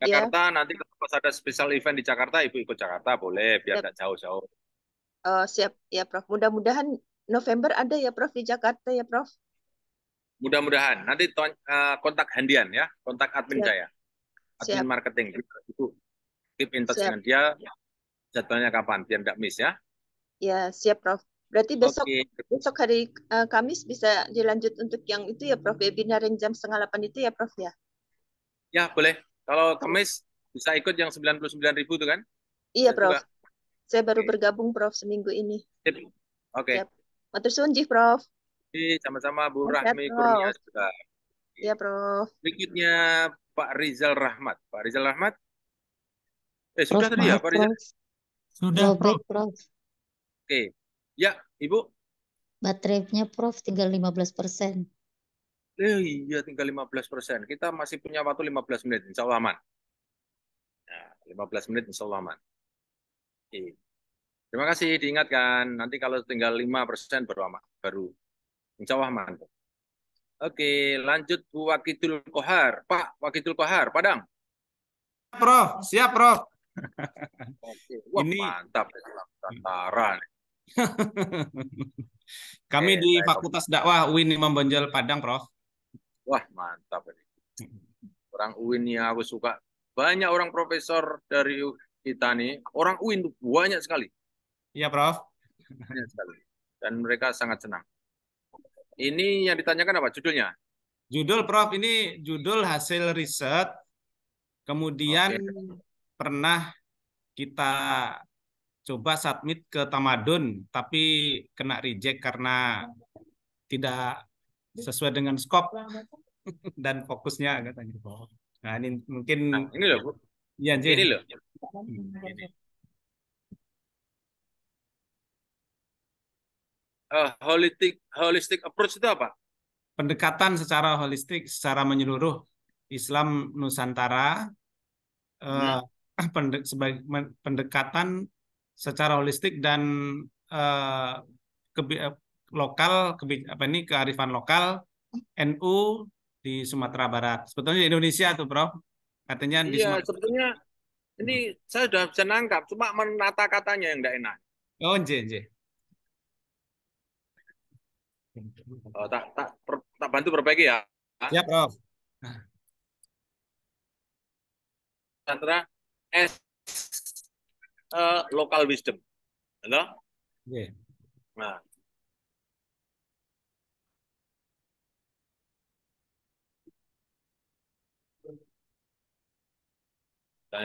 Jakarta nanti pas ada special event di Jakarta, Ibu ikut Jakarta boleh biar nggak jauh-jauh. Siap ya, Prof. Mudah-mudahan November ada ya, Prof, di Jakarta ya, Prof. Mudah-mudahan nanti kontak Handian ya, kontak admin saya, admin marketing itu keep in touch dengan dia, jadwalnya kapan biar nggak miss ya. Ya, siap, Prof. Berarti besok hari Kamis bisa dilanjut untuk yang itu ya, Prof, webinar yang jam 7:30 itu ya, Prof ya. Ya, boleh. Kalau Kamis bisa ikut yang 99.000 itu kan? Iya, Prof. Saya baru bergabung, Prof, seminggu ini. Oke. Matur suwun, Prof. Sama-sama Bu Rahmi Kurnia juga. Iya, Prof. Berikutnya Pak Rizal Rahmat. Pak Rizal Rahmat? Sudah tadi ya, Pak Rizal? Sudah, Prof. Oke. Ya, Ibu. Baterainya, Prof, tinggal 15%. Iya, tinggal 15%. Kita masih punya waktu 15 menit, insya Allah aman. Nah, 15 menit, insya Allah aman. Oke. Terima kasih, diingatkan. Nanti kalau tinggal 5% baru insya Allah aman. Oke, lanjut Bu Wakitul Kohar. Pak Wakitul Kohar, Padang. Prof, siap, Prof. Oke. Wah, mantap. Tantara. Kami di Fakultas Dakwah UIN Imam Bonjol Padang, Prof. Wah, mantap. Orang UIN yang aku suka. Banyak orang profesor dari kita nih. Orang UIN tuh banyak sekali. Iya, Prof. Banyak sekali. Dan mereka sangat senang. Ini yang ditanyakan apa judulnya? Judul, Prof, ini judul hasil riset. Kemudian pernah kita coba submit ke Tamadun, tapi kena reject karena tidak sesuai dengan skop dan fokusnya katanya. Nah, ini mungkin ini loh, Bu. Iya, ini loh. Ini. Holistic approach itu apa? Pendekatan secara holistik, secara menyeluruh Islam Nusantara, sebagai pendekatan secara holistik dan kearifan lokal NU di Sumatera Barat. Sebetulnya di Indonesia tuh, Prof. Katanya di Iya, Sumatera. sebetulnya ini saya sudah bisa nangkap, cuma menata katanya yang tidak enak. Oh, nje. Oh, tak bantu perbaiki ya. Ya, Prof. Antara S local wisdom. Halo? Oke. Nah,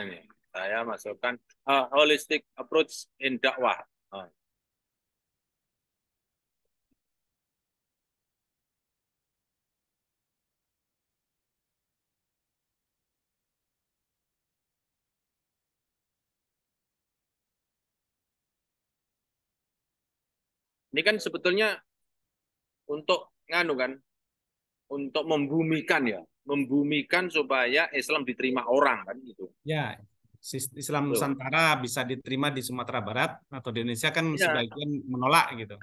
ini saya masukkan holistic approach in dakwah. Oh. Ini kan sebetulnya untuk nganu kan, untuk membumikan supaya Islam diterima orang kan gitu. Ya, Islam Nusantara bisa diterima di Sumatera Barat atau di Indonesia kan Ya. sebagian menolak gitu.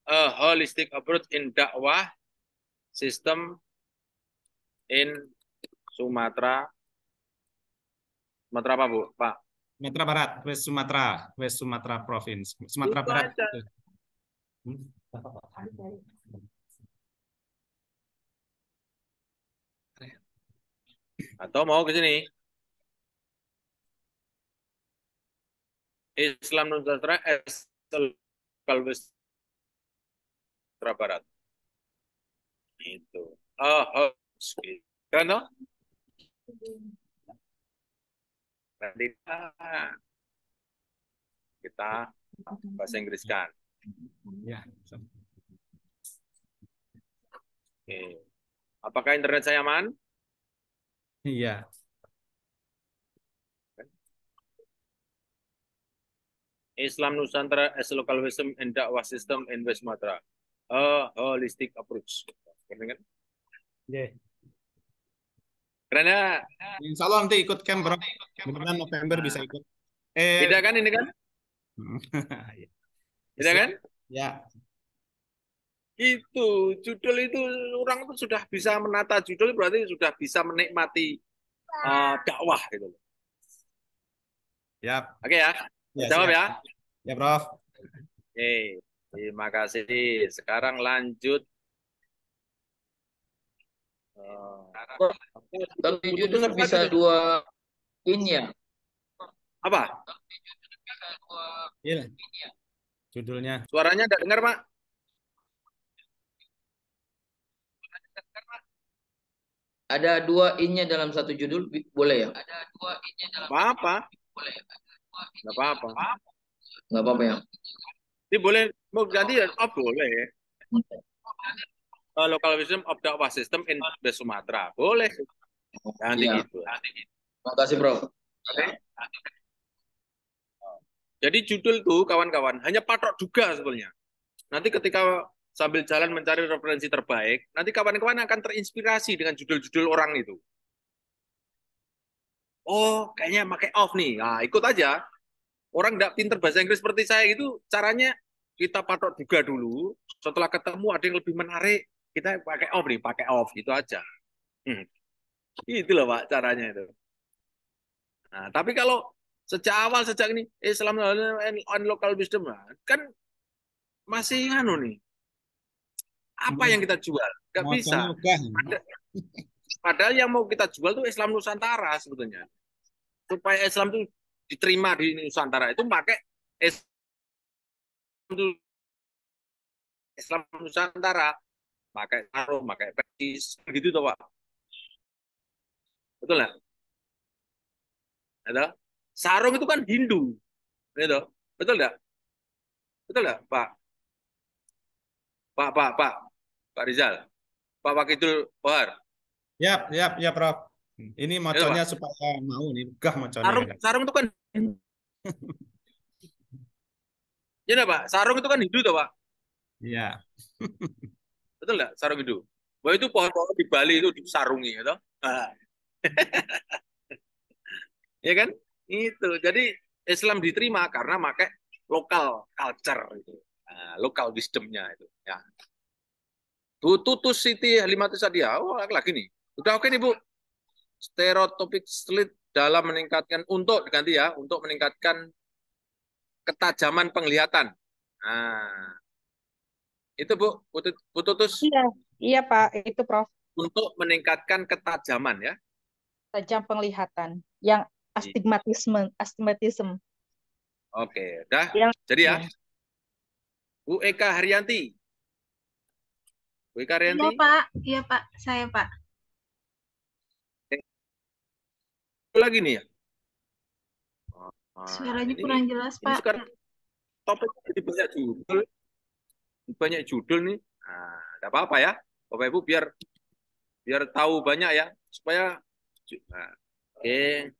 A holistic approach in dakwah system in Sumatera apa Bu? Pak? Sumatera Barat, West Sumatera Province. Sumatera Itu Barat. aja. Atau mau ke sini? Islam Nusantara West Sumatera Barat. Itu. Kan toh? Nanti kita bahasa Inggris kan. Ya. Oke. Apakah internet saya aman? Iya. Islam Nusantara as local wisdom and dakwah system in West Sumatera. A holistic approach. Keren kan? Yeah. Keren ya? Insya Allah nanti ikut camp, Bro. Mudah-mudahan November bisa ikut. Beda kan ini kan? Beda kan? Ya. Itu judul itu orang itu sudah bisa menata judul berarti sudah bisa menikmati dakwah gitu. Ya. Oke ya. Ya, Jawab siap. ya. Ya, Prof. Oke, terima kasih. Sekarang lanjut. Tapi judul bisa dua ini ya. Apa? Iya. Judulnya. Suaranya tidak dengar, Pak. Ada dua in-nya dalam satu judul, boleh ya? Ada dua in-nya dalam apa-apa. Nggak apa-apa. Nggak apa-apa ya? Ini boleh, mau ganti ya? Oh, boleh. Local wisdom of dakwah system in West Sumatera. Boleh. Nanti Iya. gitu. Terima kasih, Bro. Oke. Jadi judul tuh kawan-kawan hanya patok juga sebenarnya. Nanti ketika sambil jalan mencari referensi terbaik, nanti kawan-kawan akan terinspirasi dengan judul-judul orang itu. Oh, kayaknya pakai off nih. Nah, ikut aja. Orang tidak pinter bahasa Inggris seperti saya itu, caranya kita patok juga dulu. Setelah ketemu ada yang lebih menarik, kita pakai off nih, pakai off gitu aja. Itu loh Pak caranya itu. Nah, tapi kalau sejak awal sejak ini Islam and local wisdom kan masih anu nih. Apa yang kita jual? Nggak bisa. Padahal yang mau kita jual tuh Islam Nusantara sebetulnya. Supaya Islam itu diterima di Nusantara itu pakai Islam Nusantara, pakai sarung, pakai petis, gitu tuh Pak. Betul nggak? Ada sarung itu kan Hindu, gitu. Betul nggak? Betul nggak, Pak? Pak Rizal, Pak Wakidul Kohar. Ya, Prof. Ini moconnya supaya mau nih, gah moconnya. Sarung itu kan ya Pak, sarung itu kan Hindu tuh Pak. Iya. Betul nggak sarung Hindu? Bahwa itu pohon-pohon di Bali itu disarungi, gitu. Ya kan? Itu. Jadi Islam diterima karena pakai lokal culture itu. Nah, lokal wisdomnya itu. Ya. Bu Tutus Siti Halimatus Sadia. Oh, lagi nih. Udah oke nih, Bu. Stereotopik slit dalam meningkatkan untuk diganti ya, untuk meningkatkan ketajaman penglihatan. Nah, itu Bu, Bu Tutus. Iya, iya Pak, itu Prof. Untuk meningkatkan ketajaman ya. Tajam penglihatan. Yang astigmatisme. Oke, dah. Yang, Jadi ya, ya. Bu Eka Haryanti. Bu Eka Haryanti. Iya Pak, saya Pak. Lagi nih ya. Suaranya ini, kurang jelas ini Pak. sekarang topik jadi banyak judul. Banyak judul nih. Nah, enggak apa-apa ya. Bapak Ibu biar tahu banyak ya supaya nah, oke.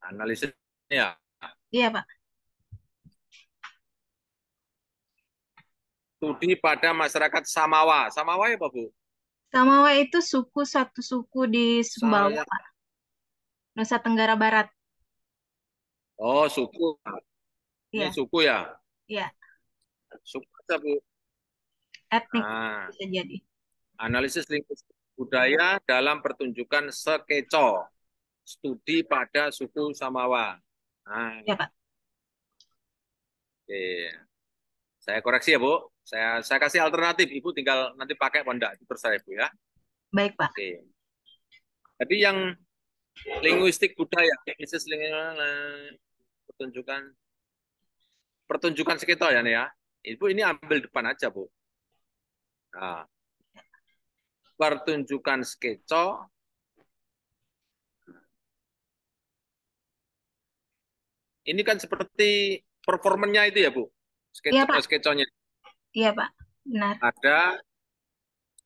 Analisisnya ya. Iya Pak. Studi pada masyarakat Samawa. Samawa ya Pak Bu? Samawa itu satu suku di Sumbawa Saya. Pak. Nusa Tenggara Barat. Oh, suku. Ini Iya. suku ya? Iya. Suku aja Bu. Etnik Nah, bisa jadi. analisis linguistik budaya dalam pertunjukan Sekeco. Studi pada suku Samawa. Nah, Ya Pak. oke. Saya koreksi ya Bu. Saya kasih alternatif. Ibu tinggal nanti pakai apa enggak. Terserah Ibu ya. Baik Pak. Oke. Jadi yang linguistik budaya, pertunjukan sekitar ya nih ya. Ibu ini ambil depan aja Bu. Nah, pertunjukan skeco ini kan seperti performennya itu ya Bu. Iya Pak. Skeconya. Iya Pak. Benar. Ada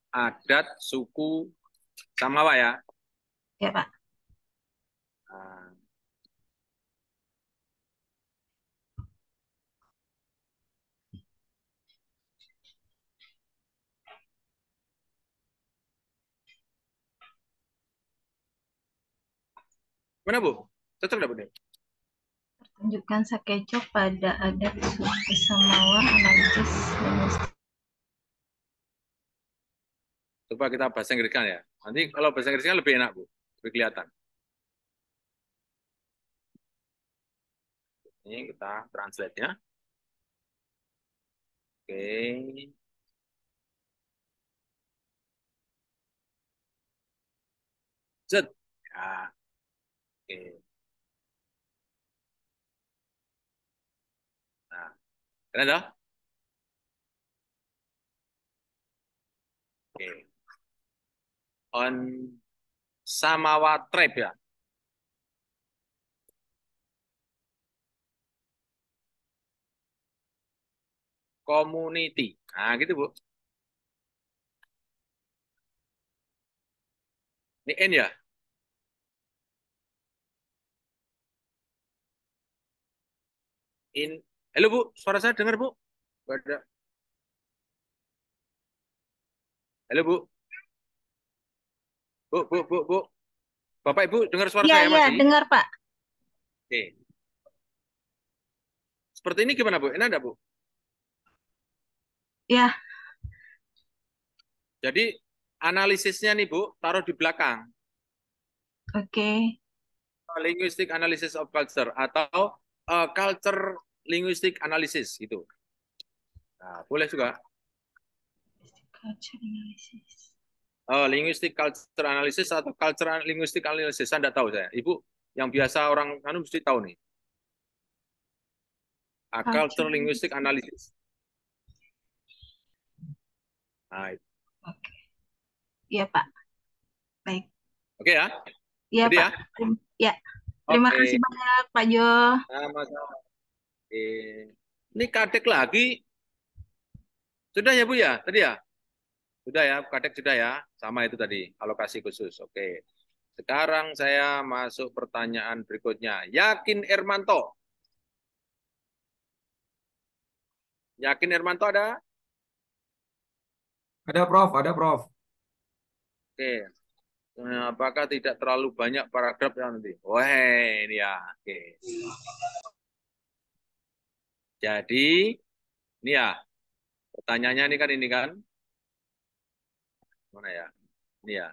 adat suku Samawa ya. Iya Pak. Nah, mana Bu? Cocok nggak Bu? Tunjukkan Sakeco pada adat suku Samawa, analisis linguistik. Coba kita bahasa Inggris kan ya. Nanti kalau bahasa Inggris kan lebih enak Bu, lebih kelihatan. Ini kita translate ya. Oke. Set. Ya. Oke. Nah, keren dah. Oke. On Samawa tribe ya. Community. Nah, gitu Bu. Ini N ya. Halo Bu, suara saya dengar Bu? Ada. Halo Bu. Bu. Bapak Ibu dengar suara Iya, saya iya, masih? dengar Pak. Oke. Seperti ini gimana Bu? Enak enggak Bu? Ya. Jadi analisisnya nih Bu, taruh di belakang. Oke. Linguistic analysis of culture atau culture linguistic analysis gitu. Nah, boleh juga. Culture analysis. Linguistic culture analysis atau culture linguistic analysis, saya enggak tahu saya. Ibu yang biasa orang anu mesti tahu nih. Culture linguistic analysis. Nah, Oke. Iya Pak. Baik. Oke ya. Iya Jadi Pak. Ya. Terima Oke. kasih banyak Pak Jo. Sama-sama. Oke. Ini kadek lagi. Sudah ya Bu ya? Tadi ya? Sudah ya, kadek sudah ya. Sama itu tadi, alokasi khusus. Oke. Sekarang saya masuk pertanyaan berikutnya. Yakin Ermanto? Yakin Ermanto ada? Ada Prof, ada Prof. Oke. Apakah tidak terlalu banyak paragraf ya nanti? Wah, ini ya. Oke. Jadi, ini ya. Pertanyaannya ini kan. Mana ya? Ini ya.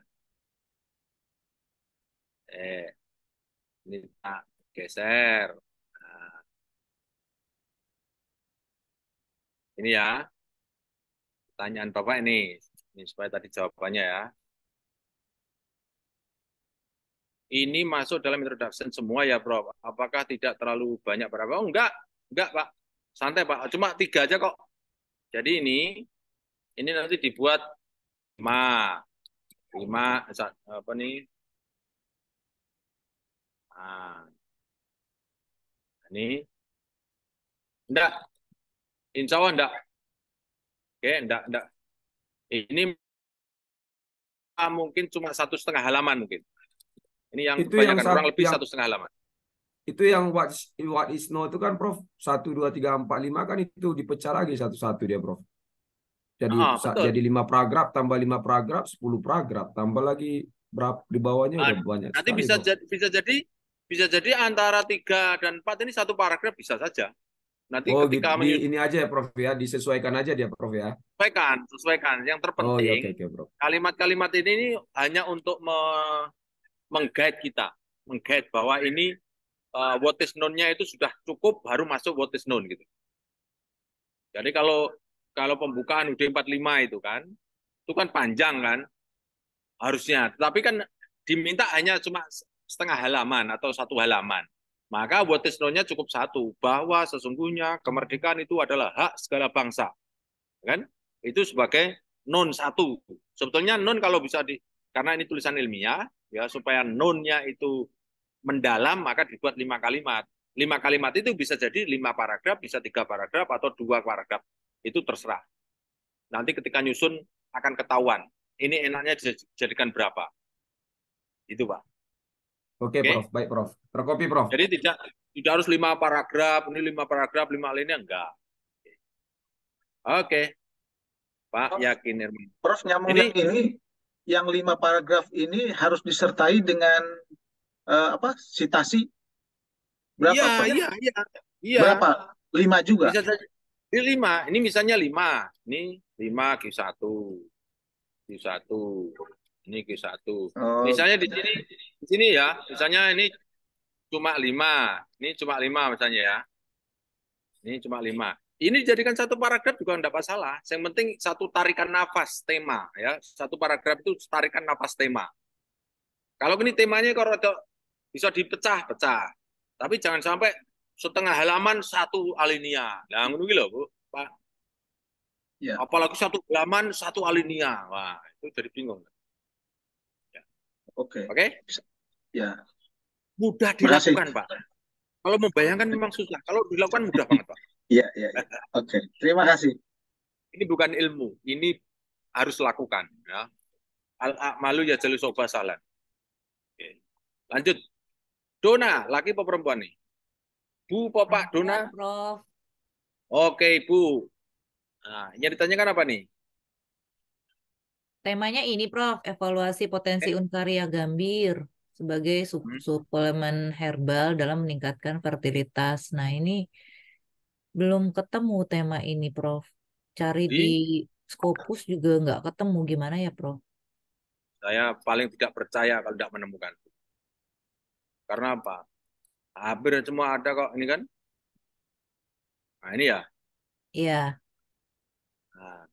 Ini tak geser. Nah, ini ya. Pertanyaan Bapak ini. Ini supaya tadi jawabannya ya. Ini masuk dalam introduction semua ya, Prof. Apakah tidak terlalu banyak berapa? Oh, enggak, Pak. Santai, Pak. Cuma 3 aja kok. Jadi ini nanti dibuat 5 apa nih? Nah, ini enggak. Insya Allah enggak. Oke, enggak. Ini mungkin cuma 1,5 halaman mungkin. Ini yang Itu kebanyakan yang orang lebih yang 1,5 halaman. itu yang what is no itu kan Prof 1 2 3 4 5 kan itu dipecah lagi satu-satu dia Prof. Jadi Betul. jadi 5 paragraf tambah 5 paragraf 10 paragraf tambah lagi berapa di bawahnya udah banyak Nanti sekali, bisa jadi antara 3 dan 4 ini satu paragraf bisa saja. Nanti Oh, ketika gitu. Ini aja ya Prof ya, disesuaikan aja dia Prof ya. sesuaikan. Yang Oh, ya, terpenting oke Prof. kalimat-kalimat ini hanya untuk meng-guide kita, meng-guide bahwa ini what is known-nya itu sudah cukup, baru masuk what is known gitu. Jadi kalau pembukaan UD 45 itu kan panjang kan harusnya, tapi kan diminta hanya cuma setengah halaman atau 1 halaman. Maka what is known-nya cukup 1, bahwa sesungguhnya kemerdekaan itu adalah hak segala bangsa. Kan? Itu sebagai non 1. Sebetulnya non kalau bisa karena ini tulisan ilmiah ya, supaya non-nya itu mendalam maka dibuat 5 kalimat. 5 kalimat itu bisa jadi 5 paragraf, bisa 3 paragraf atau 2 paragraf. Itu terserah. Nanti ketika nyusun akan ketahuan. Ini enaknya dijadikan berapa. Itu, Pak. Oke, Prof. Baik, Prof. Terkopi, Prof. Jadi tidak harus 5 paragraf, ini 5 paragraf, 5 alinea, enggak. Oke. Pak Yakin Irman. Prof, nyambung yang 5 paragraf ini harus disertai dengan sitasi berapa? Iya. Berapa? 5 juga. Bisa saja. Ini 5. Ini misalnya 5. Ini 5 Q1. Q1. Ini Q1. Misalnya di sini ya, misalnya ini cuma 5. Ini cuma 5 misalnya ya. Ini cuma 5. Ini dijadikan 1 paragraf juga enggak masalah. Yang penting 1 tarikan nafas tema ya. 1 paragraf itu tarikan nafas tema. Kalau ini temanya kalau bisa dipecah-pecah. Tapi jangan sampai setengah halaman 1 alinea. Nah, ngono iki lho, Bu, Pak. Ya. Apalagi 1 halaman 1 alinea. Wah, itu jadi bingung. Ya. Oke. Ya. Mudah dilakukan, Pak. Kalau membayangkan memang susah. Kalau dilakukan mudah banget, Pak. Iya. Oke. Terima kasih. Ini bukan ilmu, ini harus lakukan. Ya. Al-a'malu yajalu soba salan. Oke. Lanjut. Dona, laki apa perempuan nih? Bu, Pak Dona? Prof. Oke, Bu. Nah, yang ditanyakan apa nih? Temanya ini, Prof, evaluasi potensi Uncaria gambir sebagai suplemen herbal dalam meningkatkan fertilitas. Nah, ini belum ketemu tema ini, Prof. Cari di Scopus juga nggak ketemu. Gimana ya, Prof? Saya paling tidak percaya kalau tidak menemukan. Karena apa? Hampir semua ada kok, ini kan? Nah, ini ya? Iya. Nah.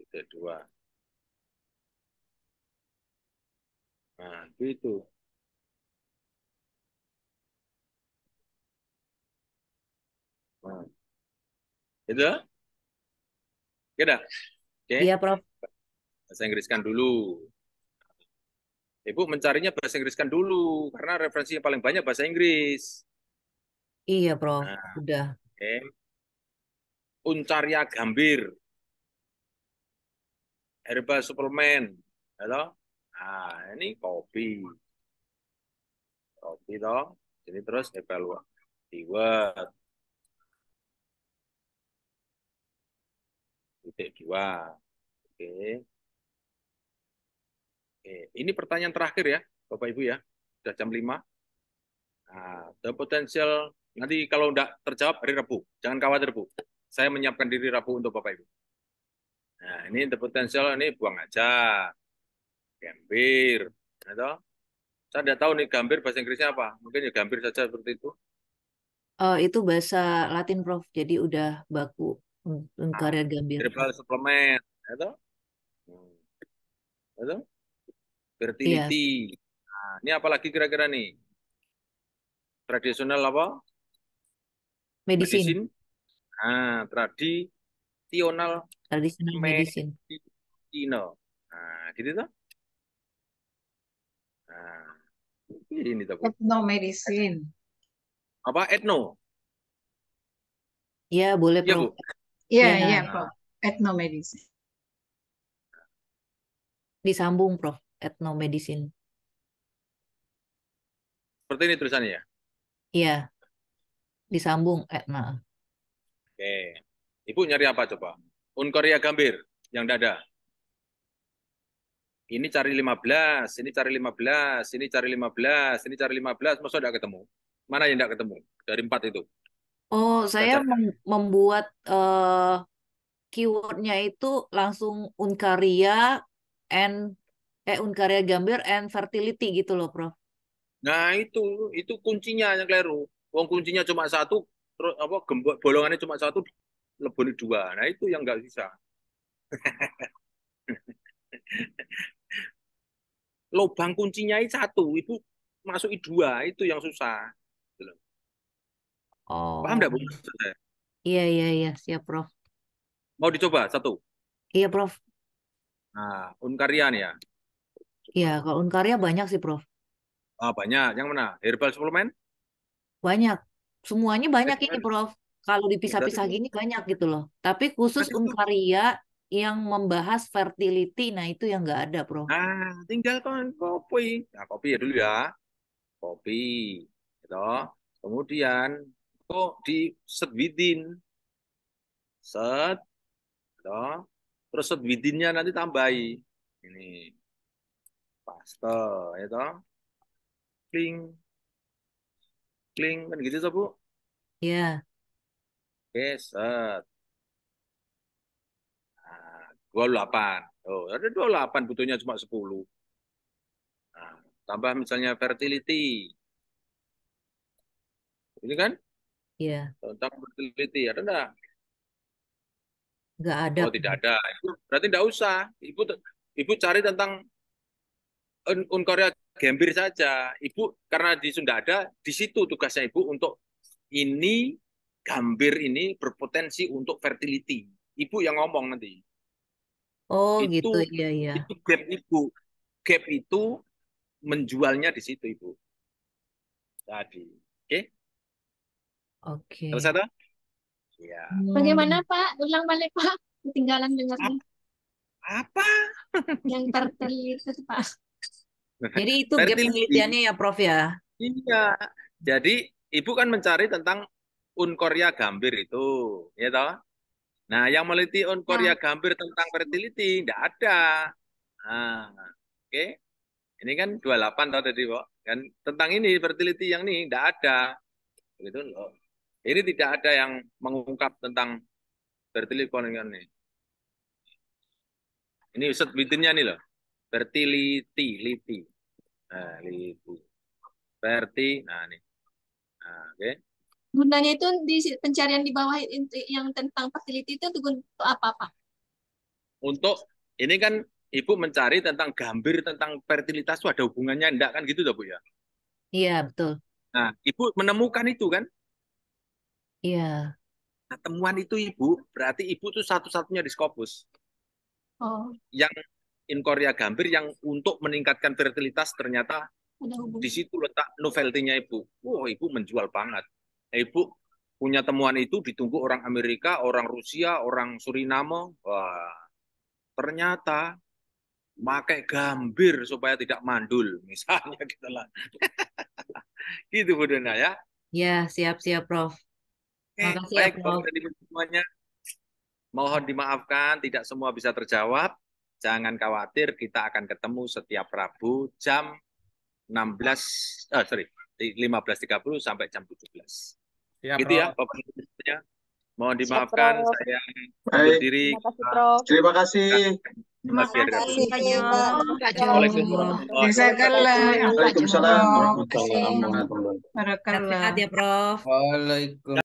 Itu 2. Nah, itu. Nah. Itu? Tidak? Oke. Iya, Prof. Bahasa Inggriskan dulu. Ibu mencarinya bahasa Inggriskan dulu, karena referensi yang paling banyak bahasa Inggris. Iya, Prof. Udah. Oke. Uncaria gambir. Herbal suplemen. Halo? Nah, ini kopi. Kopi toh. Jadi terus evaluasi keyword. Titik 2. Oke. Oke. Ini pertanyaan terakhir ya, Bapak Ibu ya. Sudah jam 5. Nah, the potential nanti kalau enggak terjawab hari Rabu. Jangan khawatir, Bu. Saya menyiapkan diri Rabu untuk Bapak Ibu. Nah, ini the potential ini buang aja. Gambir. Gitu. Saya tidak tahu nih gambir bahasa Inggrisnya apa. Mungkin ya gambir saja seperti itu. Itu bahasa Latin, Prof. Jadi udah baku Uncaria gambir. Herbal suplemen. Gitu. Gitu. Iya, Fertility. Nah, ini apa lagi kira-kira nih? Tradisional apa? medicine, Nah, tradisional traditional medicine. medicine. Nah, gitu tuh. Nah, ini tuh, Bu. Ethnomedicine. Apa? Etno? Ya, boleh, Iya, Prof. Bu. Iya, Ya, iya, Prof. Ethnomedicine. disambung, Prof. Ethnomedicine. Seperti ini tulisannya ya. Iya, disambung. Nah, Oke. Ibu nyari apa coba? Uncaria gambir yang tidak ada. Ini cari 15, ini cari 15, ini cari 15, ini cari 15, masa tidak ketemu? Mana yang tidak ketemu? Dari 4 itu. oh, saya Baca. membuat keywordnya itu langsung Uncaria Uncaria gambir and fertility gitu loh, Prof. Nah, itu kuncinya yang keliru. Wong kuncinya cuma 1, terus apa bolongannya cuma 1, lebih 2. Nah, itu yang nggak bisa. Lubang kuncinya 1, Ibu masuki 2, itu yang susah. Paham Oh, nggak, Bu? iya, siap, Prof. Mau dicoba 1? Iya, Prof. Nah, Uncaria nih ya. Iya, kalau Uncaria banyak sih, Prof. Ah, banyak. Yang mana? Herbal suplemen? Banyak. Semuanya banyak ini, Berarti Prof. Kalau dipisah-pisah gini banyak gitu loh. Tapi khusus Uncaria yang membahas fertility, nah itu yang nggak ada, Prof. Nah, tinggal kopi. Nah, kopi ya dulu ya. Kopi. Gitu. Kemudian kok di set within. Set. Gitu. Terus set within-nya nanti tambahi. Ini. Paste. Gitu. Kling. Kling. Kan gitu, so, Bu? Iya. Oke, set. Nah, 28. Oh, ada 28, butuhnya cuma 10. Nah, tambah misalnya fertility. Ini kan Iya. tentang fertility, ada enggak? Nggak ada, Oh, tidak ada. Itu berarti enggak usah. Ibu cari tentang Uncaria gambir saja. Ibu karena di Sunda ada, di situ tugasnya Ibu untuk ini gambir ini berpotensi untuk fertility. Ibu yang ngomong nanti. Oh, Itu gitu. Iya. itu gap Ibu. Gap itu menjualnya di situ Ibu. Tadi. Oke? Oke. Selesai tuh? Iya. Bagaimana Pak? Ulang balik Pak. Ketinggalan dengarnya. Apa? Yang terteliti Pak. Jadi itu gap Fertility. penelitiannya ya, Prof ya? Iya. Jadi Ibu kan mencari tentang Uncaria gambir itu, ya toh? Nah, yang meneliti Uncaria gambir tentang fertility tidak ada. Nah, oke. Ini kan 28 tau tadi, Pak. Kan tentang ini fertility yang ini tidak ada. Begitu loh. Ini tidak ada yang mengungkap tentang fertility ini. Ini set within-nya nih loh. Fertility. Nah, liti. Nah, nih. Nah, oke. Gunanya itu di pencarian di bawah yang tentang fertility itu untuk apa Pak? Untuk ini kan Ibu mencari tentang gambir tentang fertilitas itu ada hubungannya enggak kan gitu Bu ya? Iya, betul. Nah, Ibu menemukan itu kan? Iya. Nah, temuan itu Ibu, berarti Ibu tuh satu-satunya di Scopus. Oh, Yang Uncaria gambir yang untuk meningkatkan fertilitas ternyata ada hubungan. di situ letak novelty-nya Ibu. Wah, Ibu menjual banget. Ibu punya temuan itu ditunggu orang Amerika, orang Rusia, orang Suriname. Wah, ternyata pakai gambir supaya tidak mandul, misalnya gitu lah. Gitu Bu Dona ya. Ya, siap, Prof. Oke, Makasih ya, baik Prof. Bapak dan Ibu semuanya. Mohon dimaafkan tidak semua bisa terjawab. Jangan khawatir, kita akan ketemu setiap Rabu jam 15.30 sampai jam 17. Siap, Gitu ya, Prof. Bapak Ibu semuanya. Mohon Siap, dimaafkan, Prof. saya undur Baik, diri. Terima kasih, Prof. terima kasih. Terima Terima kasih. kasih, Kak Jo. Assalamualaikum warahmatullahi Jazakallah. wabarakatuh. Waalaikumsalam Prof. warahmatullahi wabarakatuh. Sehat-sehat ya, Prof. Waalaikumsalam.